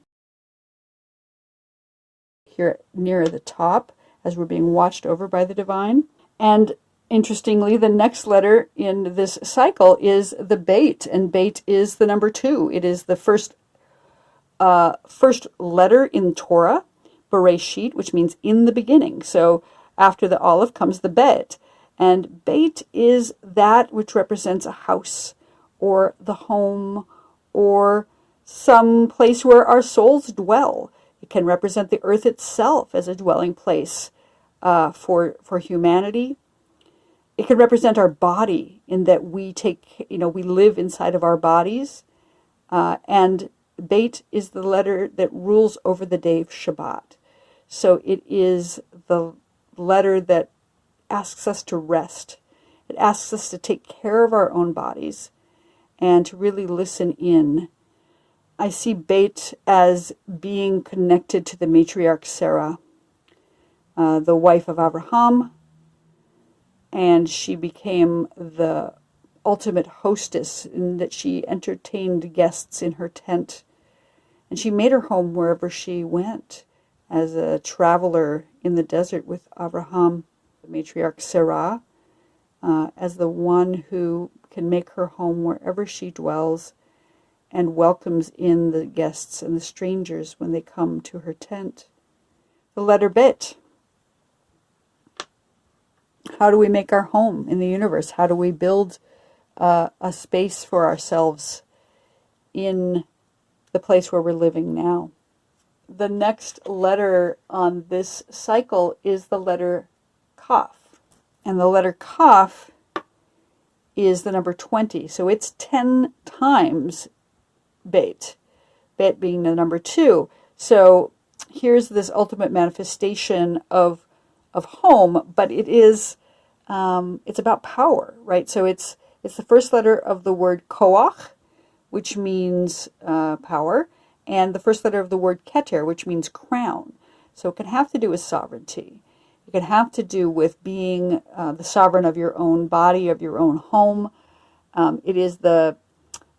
here near the top as we're being watched over by the divine. And interestingly, the next letter in this cycle is the Beit, and Beit is the number 2. It is the first letter in Torah, Bereshit, which means in the beginning. So after the Aleph comes the Bet, and Beit is that which represents a house or the home or some place where our souls dwell. It can represent the earth itself as a dwelling place for humanity. It can represent our body in that we live inside of our bodies. And Beit is the letter that rules over the day of Shabbat. So it is the letter that asks us to rest. It asks us to take care of our own bodies and to really listen in. I see Beit as being connected to the matriarch Sarah, the wife of Abraham, and she became the ultimate hostess in that she entertained guests in her tent, and she made her home wherever she went as a traveler in the desert with Abraham, the matriarch Sarah, as the one who can make her home wherever she dwells and welcomes in the guests and the strangers when they come to her tent. The letter Bet. How do we make our home in the universe? How do we build a space for ourselves in the place where we're living now? The next letter on this cycle is the letter Kaf. And the letter Kaf is the number 20. So it's 10 times Beit. Beit being the number 2. So here's this ultimate manifestation of home, but it is it's about power, right? So it's the first letter of the word koach, which means power, and the first letter of the word keter, which means crown. So it can have to do with sovereignty. It can have to do with being the sovereign of your own body, of your own home. It is the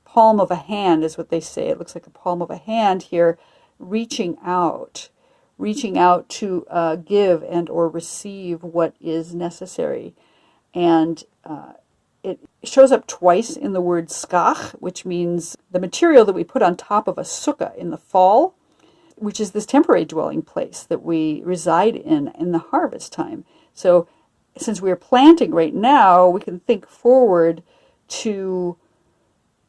palm of a hand, is what they say. It looks like a palm of a hand here, reaching out to give and or receive what is necessary. And it shows up twice in the word skach, which means the material that we put on top of a sukkah in the fall, which is this temporary dwelling place that we reside in the harvest time. So since we're planting right now, we can think forward to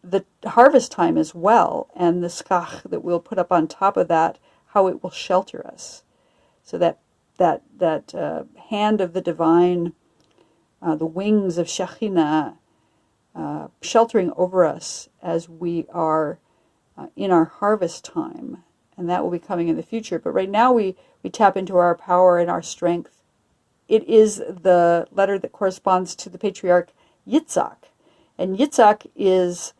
the harvest time as well, and the skach that we'll put up on top of that, how it will shelter us. So that hand of the divine, the wings of Shekhinah, sheltering over us as we are in our harvest time, and that will be coming in the future. But right now we tap into our power and our strength. It is the letter that corresponds to the patriarch Yitzhak, and Yitzhak is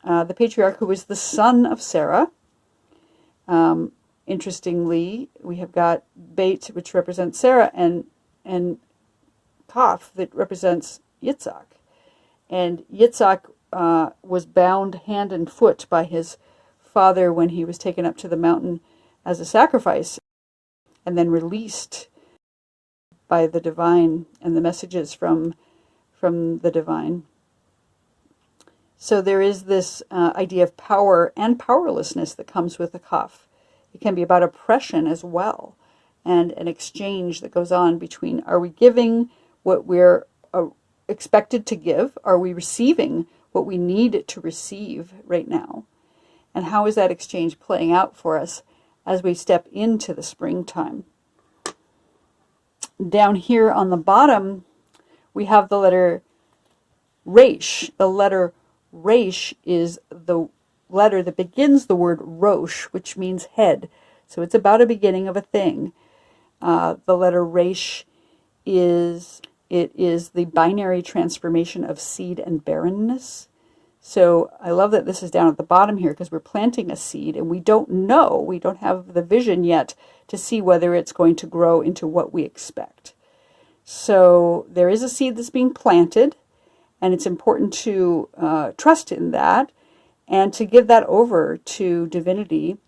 the patriarch who was the son of Sarah. Interestingly, we have got Beit, which represents Sarah, and Kaf, that represents Yitzhak. And Yitzhak was bound hand and foot by his father when he was taken up to the mountain as a sacrifice, and then released by the divine and the messages from the divine. So there is this idea of power and powerlessness that comes with the Kaf. It can be about oppression as well. and an exchange that goes on between, are we giving what we're expected to give? Are we receiving what we need to receive right now? And how is that exchange playing out for us as we step into the springtime? Down here on the bottom, we have the letter Resh. The letter Resh is the letter that begins the word Rosh, which means head. So it's about a beginning of a thing. The letter Resh is the binary transformation of seed and barrenness. So I love that this is down at the bottom here, because we're planting a seed and we don't know, we don't have the vision yet to see whether it's going to grow into what we expect. So there is a seed that's being planted, and it's important to trust in that and to give that over to divinity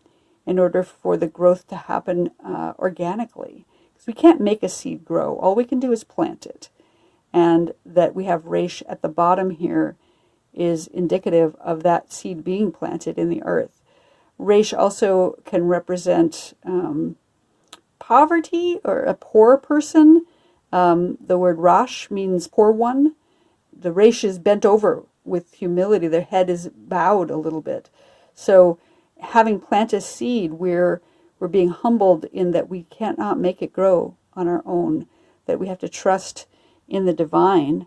in order for the growth to happen organically. Because we can't make a seed grow. All we can do is plant it. And that we have Resh at the bottom here is indicative of that seed being planted in the earth. Resh also can represent poverty or a poor person. The word Rosh means poor one. The Resh is bent over with humility. Their head is bowed a little bit. So having planted a seed, we're being humbled in that we cannot make it grow on our own, that we have to trust in the divine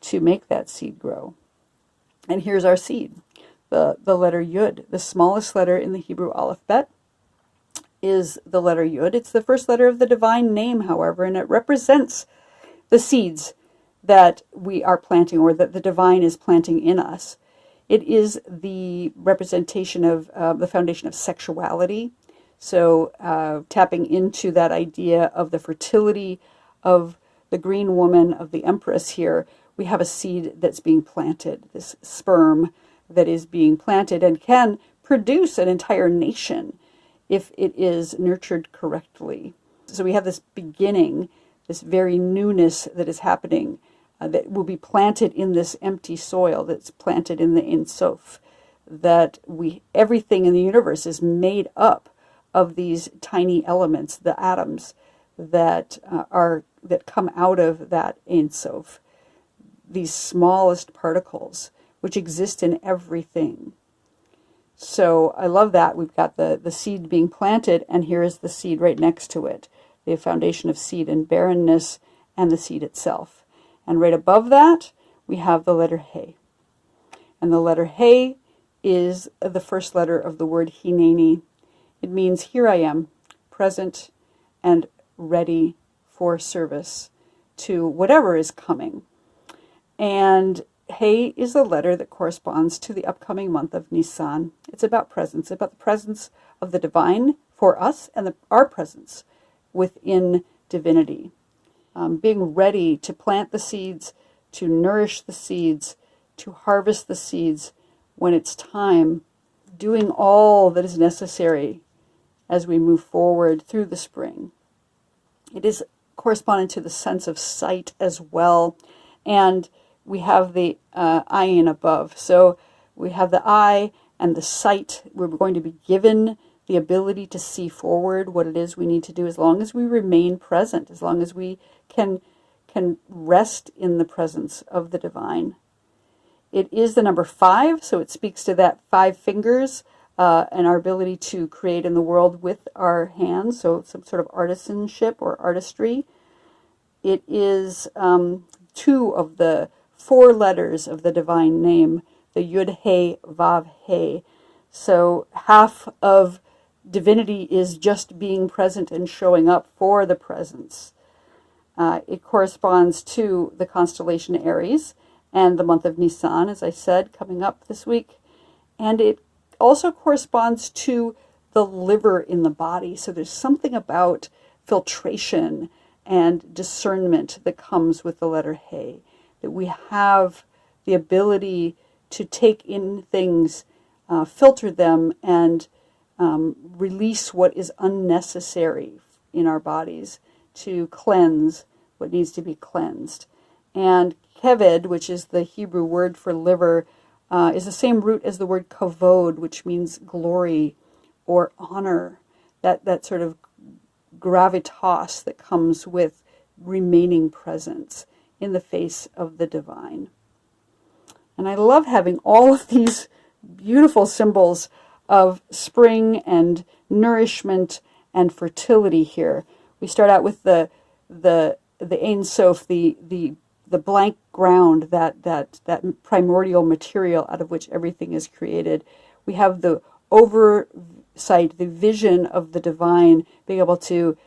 to make that seed grow. And here's our seed, the letter Yud. The smallest letter in the Hebrew alphabet is the letter Yud. It's the first letter of the divine name, however, and it represents the seeds that we are planting, or that the divine is planting in us. It is the representation of the foundation of sexuality. So tapping into that idea of the fertility of the green woman, of the Empress here, we have a seed that's being planted, this sperm that is being planted and can produce an entire nation if it is nurtured correctly. So we have this beginning, this very newness that is happening, that will be planted in this empty soil, that's planted in the Ein Sof, that everything in the universe is made up of these tiny elements, the atoms that come out of that Ein Sof, these smallest particles which exist in everything. So I love that. We've got the seed being planted, and here is the seed right next to it, the foundation of seed and barrenness, and the seed itself. And right above that, we have the letter He. And the letter He is the first letter of the word Hineni. It means, here I am, present and ready for service to whatever is coming. And He is a letter that corresponds to the upcoming month of Nisan. It's about presence, about the presence of the divine for us and our presence within divinity. Being ready to plant the seeds, to nourish the seeds, to harvest the seeds when it's time, doing all that is necessary as we move forward through the spring. It is corresponding to the sense of sight as well. And we have the ayin above. So we have the eye and the sight. We're going to be given the ability to see forward what it is we need to do, as long as we remain present, as long as we can rest in the presence of the divine. It is the number 5, so it speaks to that 5 fingers and our ability to create in the world with our hands, so some sort of artisanship or artistry. It is 2 of the 4 letters of the divine name, the Yud He Vav He. So half of divinity is just being present and showing up for the presence. It corresponds to the constellation Aries and the month of Nisan, as I said, coming up this week. And it also corresponds to the liver in the body. So there's something about filtration and discernment that comes with the letter He, that we have the ability to take in things, filter them, and release what is unnecessary in our bodies, to cleanse what needs to be cleansed. And keved, which is the Hebrew word for liver, is the same root as the word kavod, which means glory or honor. That sort of gravitas that comes with remaining presence in the face of the divine. And I love having all of these beautiful symbols of spring and nourishment and fertility here. We start out with the Ein Sof, the blank ground, that primordial material out of which everything is created. We have the oversight, the vision of the divine, being able to,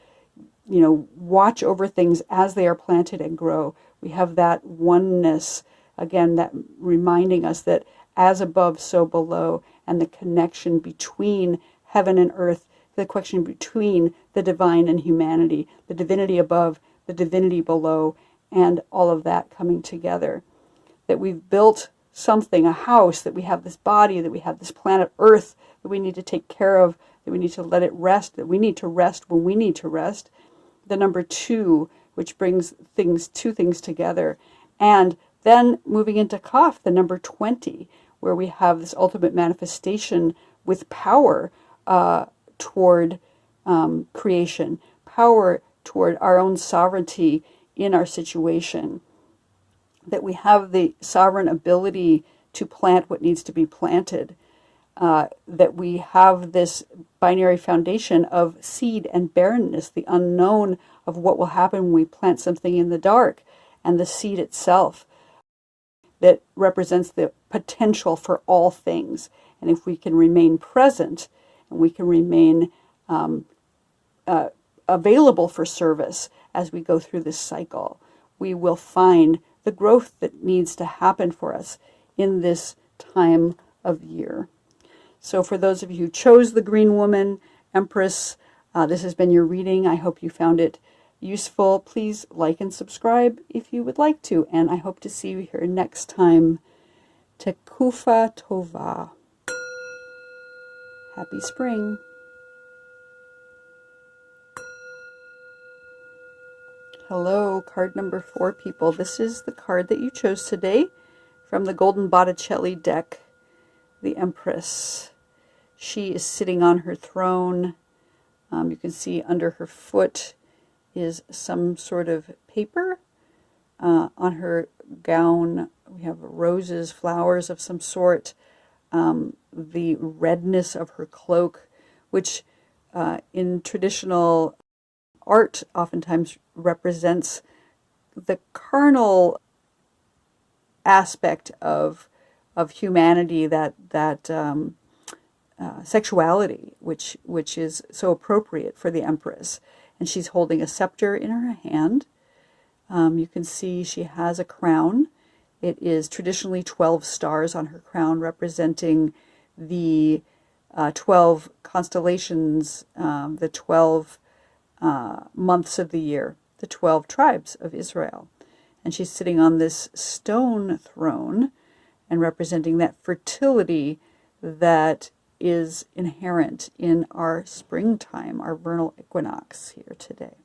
watch over things as they are planted and grow. We have that oneness, again, that reminding us that as above, so below, and the connection between heaven and earth, the connection between the divine and humanity, the divinity above, the divinity below, and all of that coming together. That we've built something, a house, that we have this body, that we have this planet Earth that we need to take care of, that we need to let it rest, that we need to rest when we need to rest. The number 2, which brings two things together. And then moving into Kaf, the number 20, where we have this ultimate manifestation with power toward creation, power toward our own sovereignty in our situation, that we have the sovereign ability to plant what needs to be planted, that we have this binary foundation of seed and barrenness, the unknown of what will happen when we plant something in the dark, and the seed itself that represents the potential for all things. And if we can remain present and we can remain available for service as we go through this cycle, we will find the growth that needs to happen for us in this time of year. So for those of you who chose the Greenwoman Empress, this has been your reading. I hope you found it useful. Please like and subscribe if you would like to, and I hope to see you here next time. Tekufah Tova. Happy spring. Hello, card number 4, people. This is the card that you chose today from the Golden Botticelli deck, the Empress. She is sitting on her throne. You can see under her foot is some sort of paper. On her gown, we have roses, flowers of some sort. The redness of her cloak, which in traditional art oftentimes represents the carnal aspect of humanity, that sexuality, which is so appropriate for the Empress. And she's holding a scepter in her hand. You can see she has a crown. It is traditionally 12 stars on her crown, representing the 12 constellations, the 12 months of the year, the 12 tribes of Israel. And she's sitting on this stone throne and representing that fertility that is inherent in our springtime, our vernal equinox here today.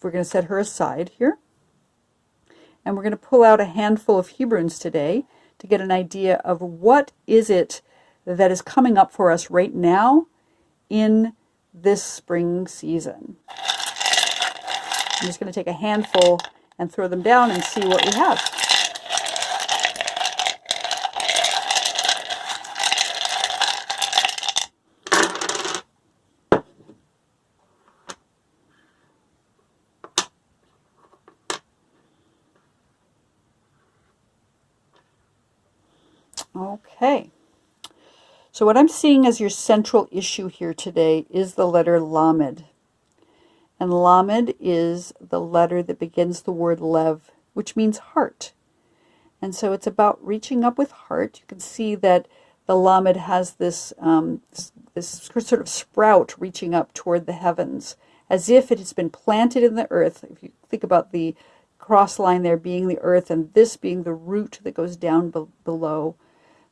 We're going to set her aside here. And we're going to pull out a handful of Hebrunes today to get an idea of what is it that is coming up for us right now in this spring season. I'm just going to take a handful and throw them down and see what we have. Okay. So what I'm seeing as your central issue here today is the letter Lamed. And Lamed is the letter that begins the word Lev, which means heart. And so it's about reaching up with heart. You can see that the Lamed has this, this sort of sprout reaching up toward the heavens, as if it has been planted in the earth. If you think about the cross line there being the earth and this being the root that goes down below,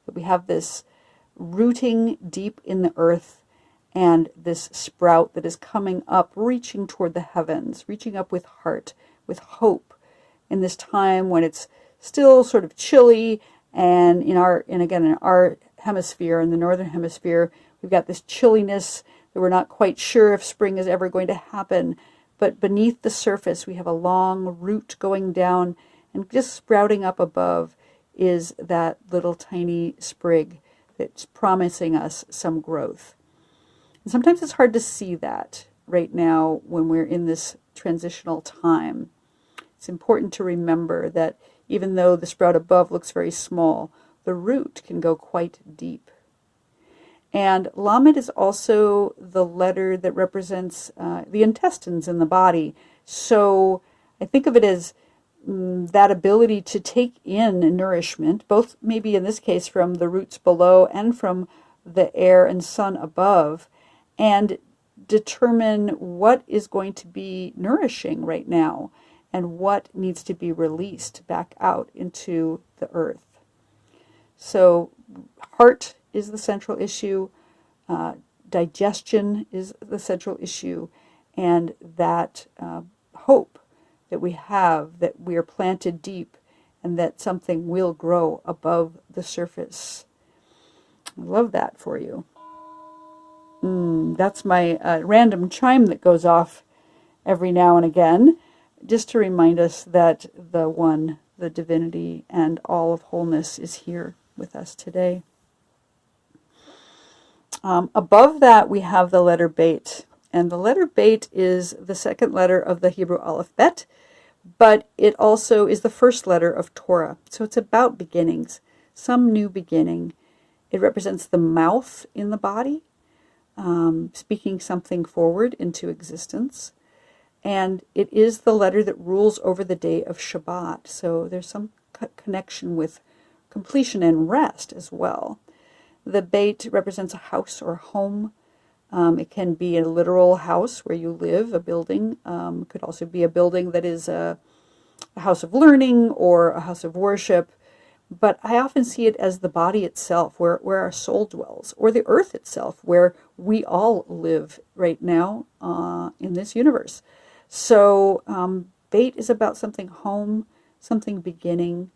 that we have this rooting deep in the earth and this sprout that is coming up, reaching toward the heavens, reaching up with heart, with hope, in this time when it's still sort of chilly, and again in our hemisphere, in the northern hemisphere, we've got this chilliness. that we're not quite sure if spring is ever going to happen. But beneath the surface, we have a long root going down, and just sprouting up above is that little tiny sprig that's promising us some growth. And sometimes it's hard to see that right now when we're in this transitional time. It's important to remember that even though the sprout above looks very small, the root can go quite deep. And Lamed is also the letter that represents the intestines in the body. So I think of it as that ability to take in nourishment, both maybe in this case from the roots below and from the air and sun above, and determine what is going to be nourishing right now and what needs to be released back out into the earth. So heart is the central issue, digestion is the central issue, and that hope that we have, that we are planted deep and that something will grow above the surface. I love that for you. That's my random chime that goes off every now and again, just to remind us that the one, the divinity, and all of wholeness is here with us today. Above that, we have the letter Beit. And the letter Beit is the second letter of the Hebrew alphabet, but it also is the first letter of Torah. So it's about beginnings, some new beginning. It represents the mouth in the body, speaking something forward into existence. And it is the letter that rules over the day of Shabbat. So there's some connection with completion and rest as well. The Beit represents a house or a home. It can be a literal house where you live, a building. It could also be a building that is a house of learning or a house of worship. But I often see it as the body itself, where our soul dwells, or the earth itself, where we all live right now in this universe. So Beit is about something home, something beginning.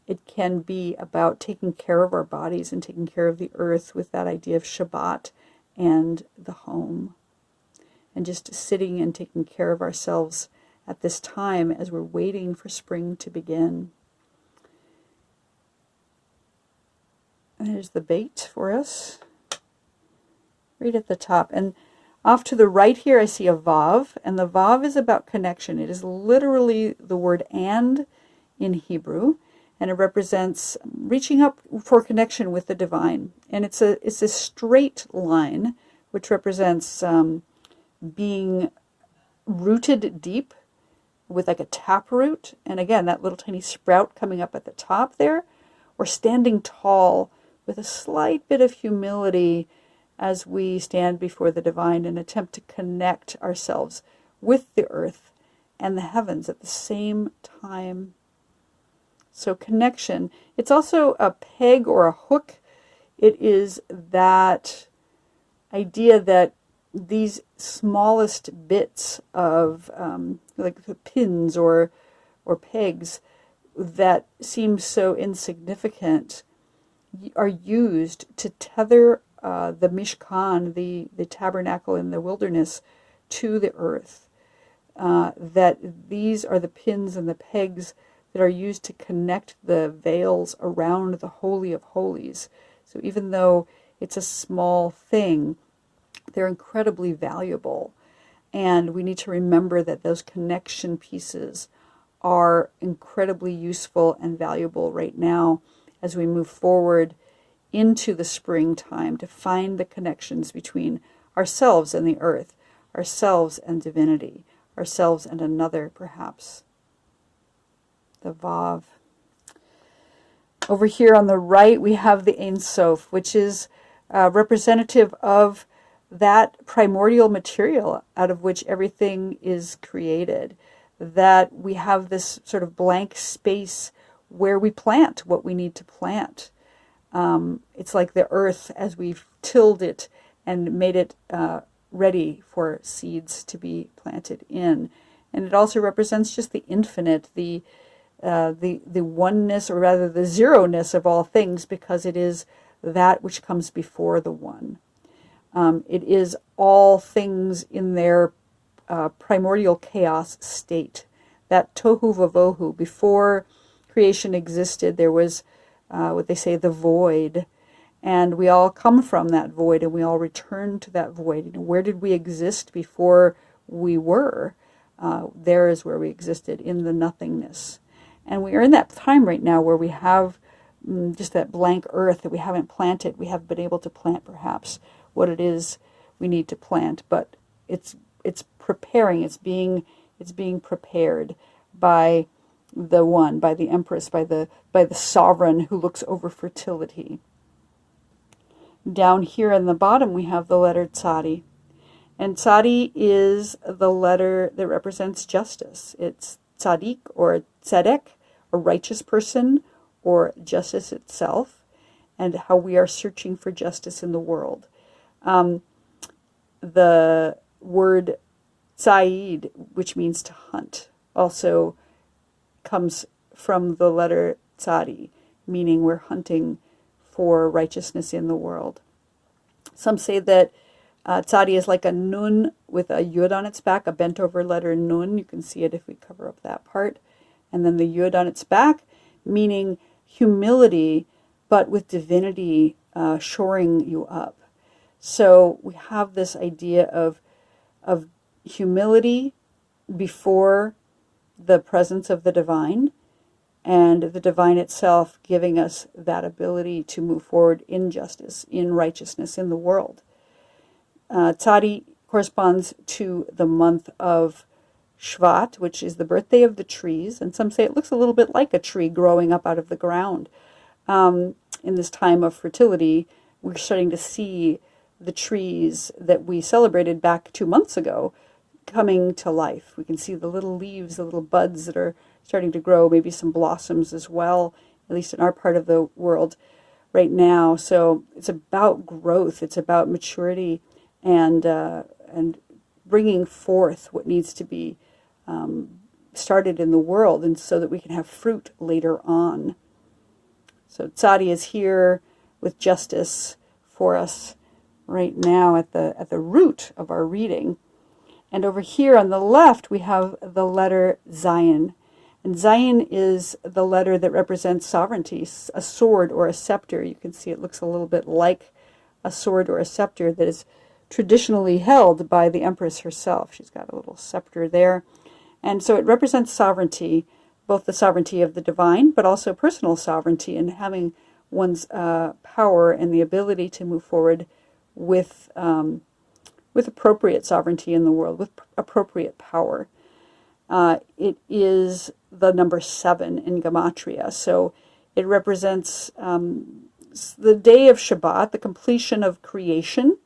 It can be about taking care of our bodies and taking care of the earth with that idea of Shabbat and the home. And just sitting and taking care of ourselves at this time as we're waiting for spring to begin. And there's the Beit for us, right at the top. And off to the right here, I see a Vav, and the Vav is about connection. It is literally the word and in Hebrew, and it represents reaching up for connection with the divine. And it's a straight line, which represents being rooted deep with like a taproot. And again, that little tiny sprout coming up at the top there, or standing tall with a slight bit of humility as we stand before the divine and attempt to connect ourselves with the earth and the heavens at the same time. So connection. It's also a peg or a hook. It is that idea that these smallest bits of like the pins or pegs that seem so insignificant are used to tether the Mishkan, the tabernacle in the wilderness, to the earth. That these are the pins and the pegs that are used to connect the veils around the Holy of Holies. So even though it's a small thing, they're incredibly valuable. And we need to remember that those connection pieces are incredibly useful and valuable right now as we move forward into the springtime to find the connections between ourselves and the earth, ourselves and divinity, ourselves and another, perhaps. The Vav. Over here on the right, we have the Ein Sof, which is representative of that primordial material out of which everything is created. That we have this sort of blank space where we plant what we need to plant. It's like the earth as we've tilled it and made it ready for seeds to be planted in. And it also represents just the infinite, the oneness, or rather the zeroness of all things, because it is that which comes before the one. It is all things in their primordial chaos state. That tohu vavohu, before creation existed, there was what they say, the void. And we all come from that void, and we all return to that void. Where did we exist before we were? There is where we existed, in the nothingness. And we are in that time right now where we have just that blank earth that we haven't planted. We haven't been able to plant, perhaps, what it is we need to plant. But it's preparing. It's being prepared by the One, by the Empress, by the Sovereign who looks over fertility. Down here in the bottom, we have the letter Tzadi. And Tzadi is the letter that represents justice. It's Tzadik or Tzedek, a righteous person, or justice itself, and how we are searching for justice in the world. The word Tza'id, which means to hunt, also comes from the letter Tzadi, meaning we're hunting for righteousness in the world. Some say that Tzadi is like a nun with a yud on its back, a bent over letter nun. You can see it if we cover up that part. And then the yud on its back, meaning humility, but with divinity shoring you up. So we have this idea of humility before the presence of the divine, and the divine itself giving us that ability to move forward in justice, in righteousness in the world. Tzadi corresponds to the month of Shvat, which is the birthday of the trees, and some say it looks a little bit like a tree growing up out of the ground. In this time of fertility, we're starting to see the trees that we celebrated back 2 months ago coming to life. We can see the little leaves, the little buds that are starting to grow, maybe some blossoms as well, at least in our part of the world right now. So it's about growth, it's about maturity, and bringing forth what needs to be started in the world, and so that we can have fruit later on. So Tzadi is here with justice for us right now at the root of our reading. And over here on the left, we have the letter Zayin. And Zayin is the letter that represents sovereignty, a sword or a scepter. You can see it looks a little bit like a sword or a scepter that is traditionally held by the Empress herself. She's got a little scepter there. And so it represents sovereignty, both the sovereignty of the divine, but also personal sovereignty, and having one's power and the ability to move forward with appropriate sovereignty in the world, with appropriate power. It is the number 7 in Gematria, so it represents the day of Shabbat, the completion of creation,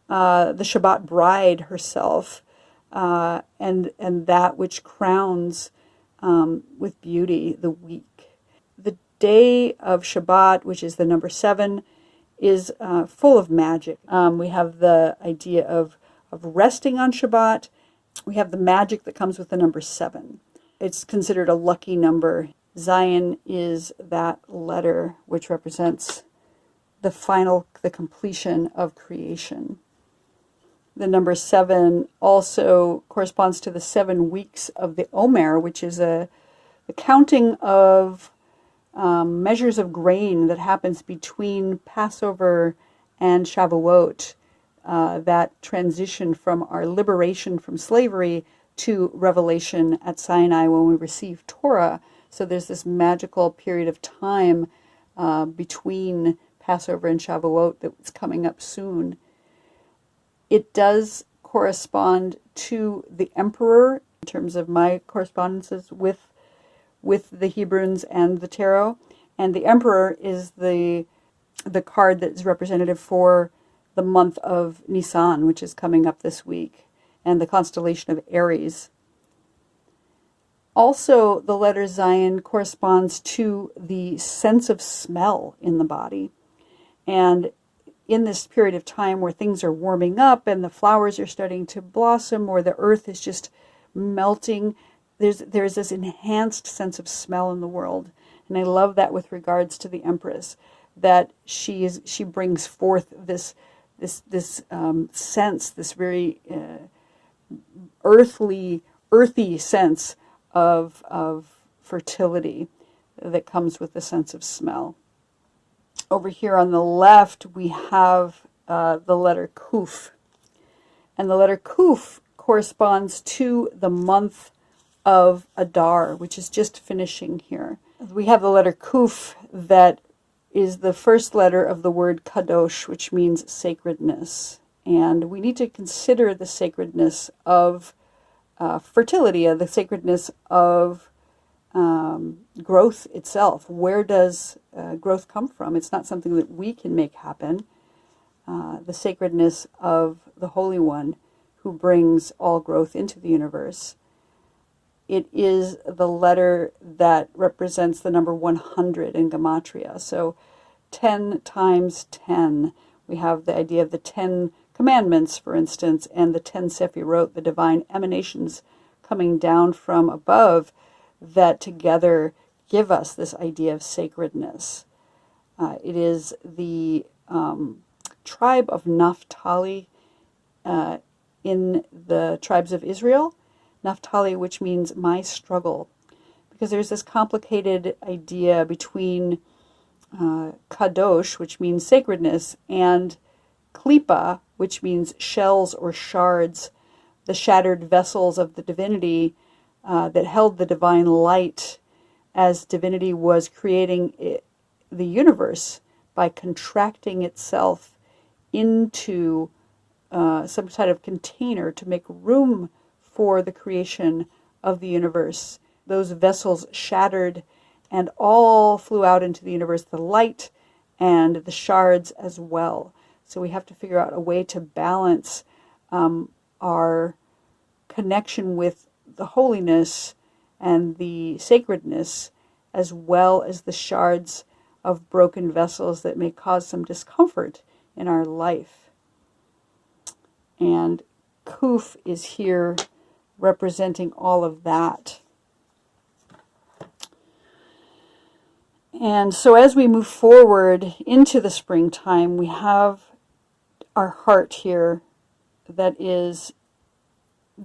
the Shabbat bride herself, and that which crowns with beauty the week. The day of Shabbat, which is the number 7, is full of magic. We have the idea of resting on Shabbat. We have the magic that comes with the number 7. It's considered a lucky number. Zayin is that letter which represents the completion of creation. The number 7 also corresponds to the 7 weeks of the Omer, which is the counting of measures of grain that happens between Passover and Shavuot, that transition from our liberation from slavery to revelation at Sinai when we receive Torah. So there's this magical period of time between Passover and Shavuot that's coming up soon. It does correspond to the emperor in terms of my correspondences with the Hebrunes and the tarot. And the emperor is the card that is representative for the month of Nisan, which is coming up this week, and the constellation of Aries. Also, the letter Zayin corresponds to the sense of smell in the body. And in this period of time where things are warming up and the flowers are starting to blossom, or the earth is just melting, there's this enhanced sense of smell in the world. And I love that with regards to the Empress, that she brings forth this this sense, this very earthy sense of fertility that comes with the sense of smell. Over here on the left, we have the letter Kuf. And the letter Kuf corresponds to the month of Adar, which is just finishing here. We have the letter Kuf that is the first letter of the word Kadosh, which means sacredness. And we need to consider the sacredness of fertility, the sacredness of growth itself. Where does growth come from? It's not something that we can make happen. The sacredness of the Holy One who brings all growth into the universe. It is the letter that represents the number 100 in Gematria. So 10 times 10. We have the idea of the 10 commandments, for instance, and the 10 Sephirot, the divine emanations coming down from above, that together give us this idea of sacredness. It is the tribe of Naphtali in the tribes of Israel. Naphtali, which means my struggle, because there's this complicated idea between Kadosh, which means sacredness, and Klipa, which means shells or shards, the shattered vessels of the divinity that held the divine light as divinity was creating the universe by contracting itself into some kind of container to make room for the creation of the universe. Those vessels shattered and all flew out into the universe, the light and the shards as well. So we have to figure out a way to balance our connection with the holiness and the sacredness, as well as the shards of broken vessels that may cause some discomfort in our life. And Kuf is here representing all of that. And so as we move forward into the springtime, we have our heart here that is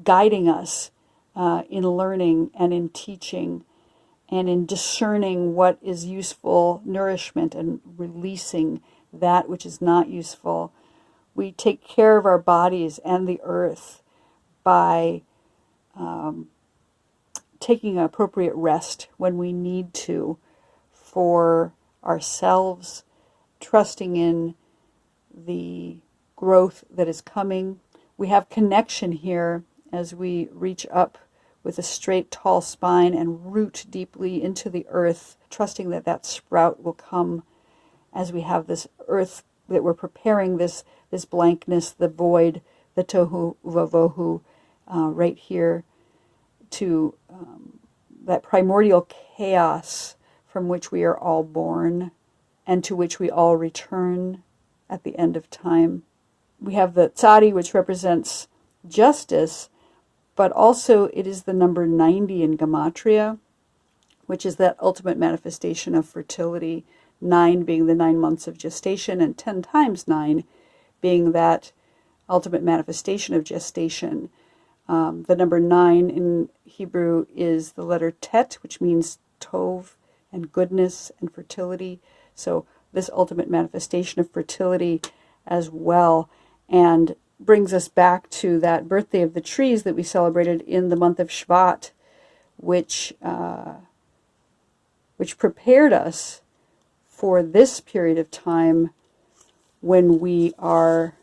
guiding us in learning and in teaching and in discerning what is useful nourishment and releasing that which is not useful. We take care of our bodies and the earth by taking appropriate rest when we need to for ourselves, trusting in the growth that is coming. We have connection here as we reach up with a straight, tall spine and root deeply into the earth, trusting that that sprout will come as we have this earth that we're preparing, this blankness, the void, the tohu vavohu, right here to that primordial chaos from which we are all born and to which we all return at the end of time. We have the tzadi, which represents justice, but also it is the number 90 in Gematria, which is that ultimate manifestation of fertility, 9 being the 9 months of gestation, and 10 times 9 being that ultimate manifestation of gestation. The number 9 in Hebrew is the letter Tet, which means Tov and goodness and fertility. So this ultimate manifestation of fertility as well, and brings us back to that birthday of the trees that we celebrated in the month of Shvat, which prepared us for this period of time when we are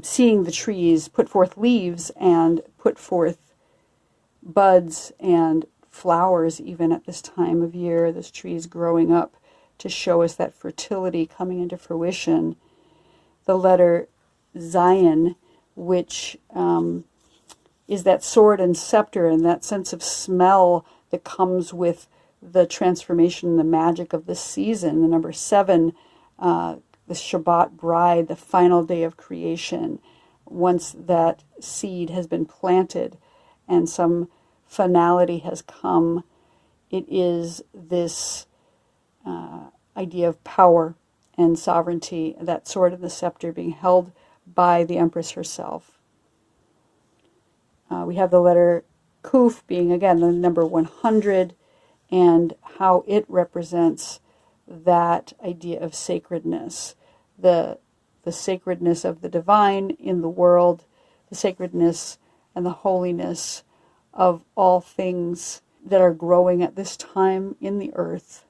seeing the trees put forth leaves and put forth buds and flowers even at this time of year, this trees growing up to show us that fertility coming into fruition. The letter Zion, which is that sword and scepter and that sense of smell that comes with the transformation, the magic of the season. The number 7, the Shabbat bride, the final day of creation, once that seed has been planted and some finality has come. It is this idea of power and sovereignty, that sword and the scepter being held by the Empress herself. We have the letter Kuf being, again, the number 100, and how it represents that idea of sacredness, the sacredness of the divine in the world, the sacredness and the holiness of all things that are growing at this time in the earth,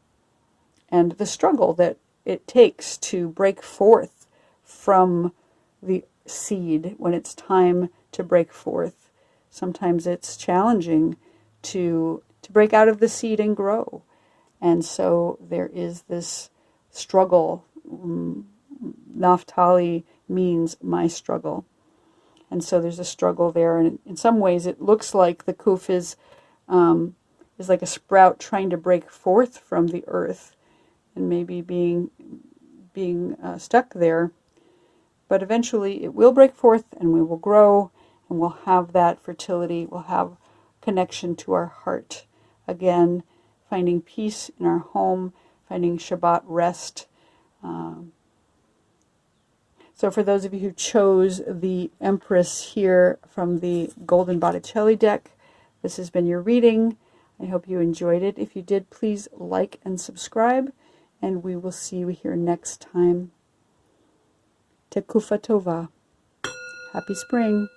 and the struggle that it takes to break forth from the seed when it's time to break forth. Sometimes it's challenging to break out of the seed and grow. And so there is this struggle. Naphtali means my struggle. And so there's a struggle there. And in some ways it looks like the Kuf is like a sprout trying to break forth from the earth and maybe being stuck there. But eventually it will break forth and we will grow and we'll have that fertility. We'll have connection to our heart. Again, finding peace in our home, finding Shabbat rest. So for those of you who chose the Empress here from the Golden Botticelli deck, this has been your reading. I hope you enjoyed it. If you did, please like and subscribe, and we will see you here next time. Tekufah Tova. Happy spring.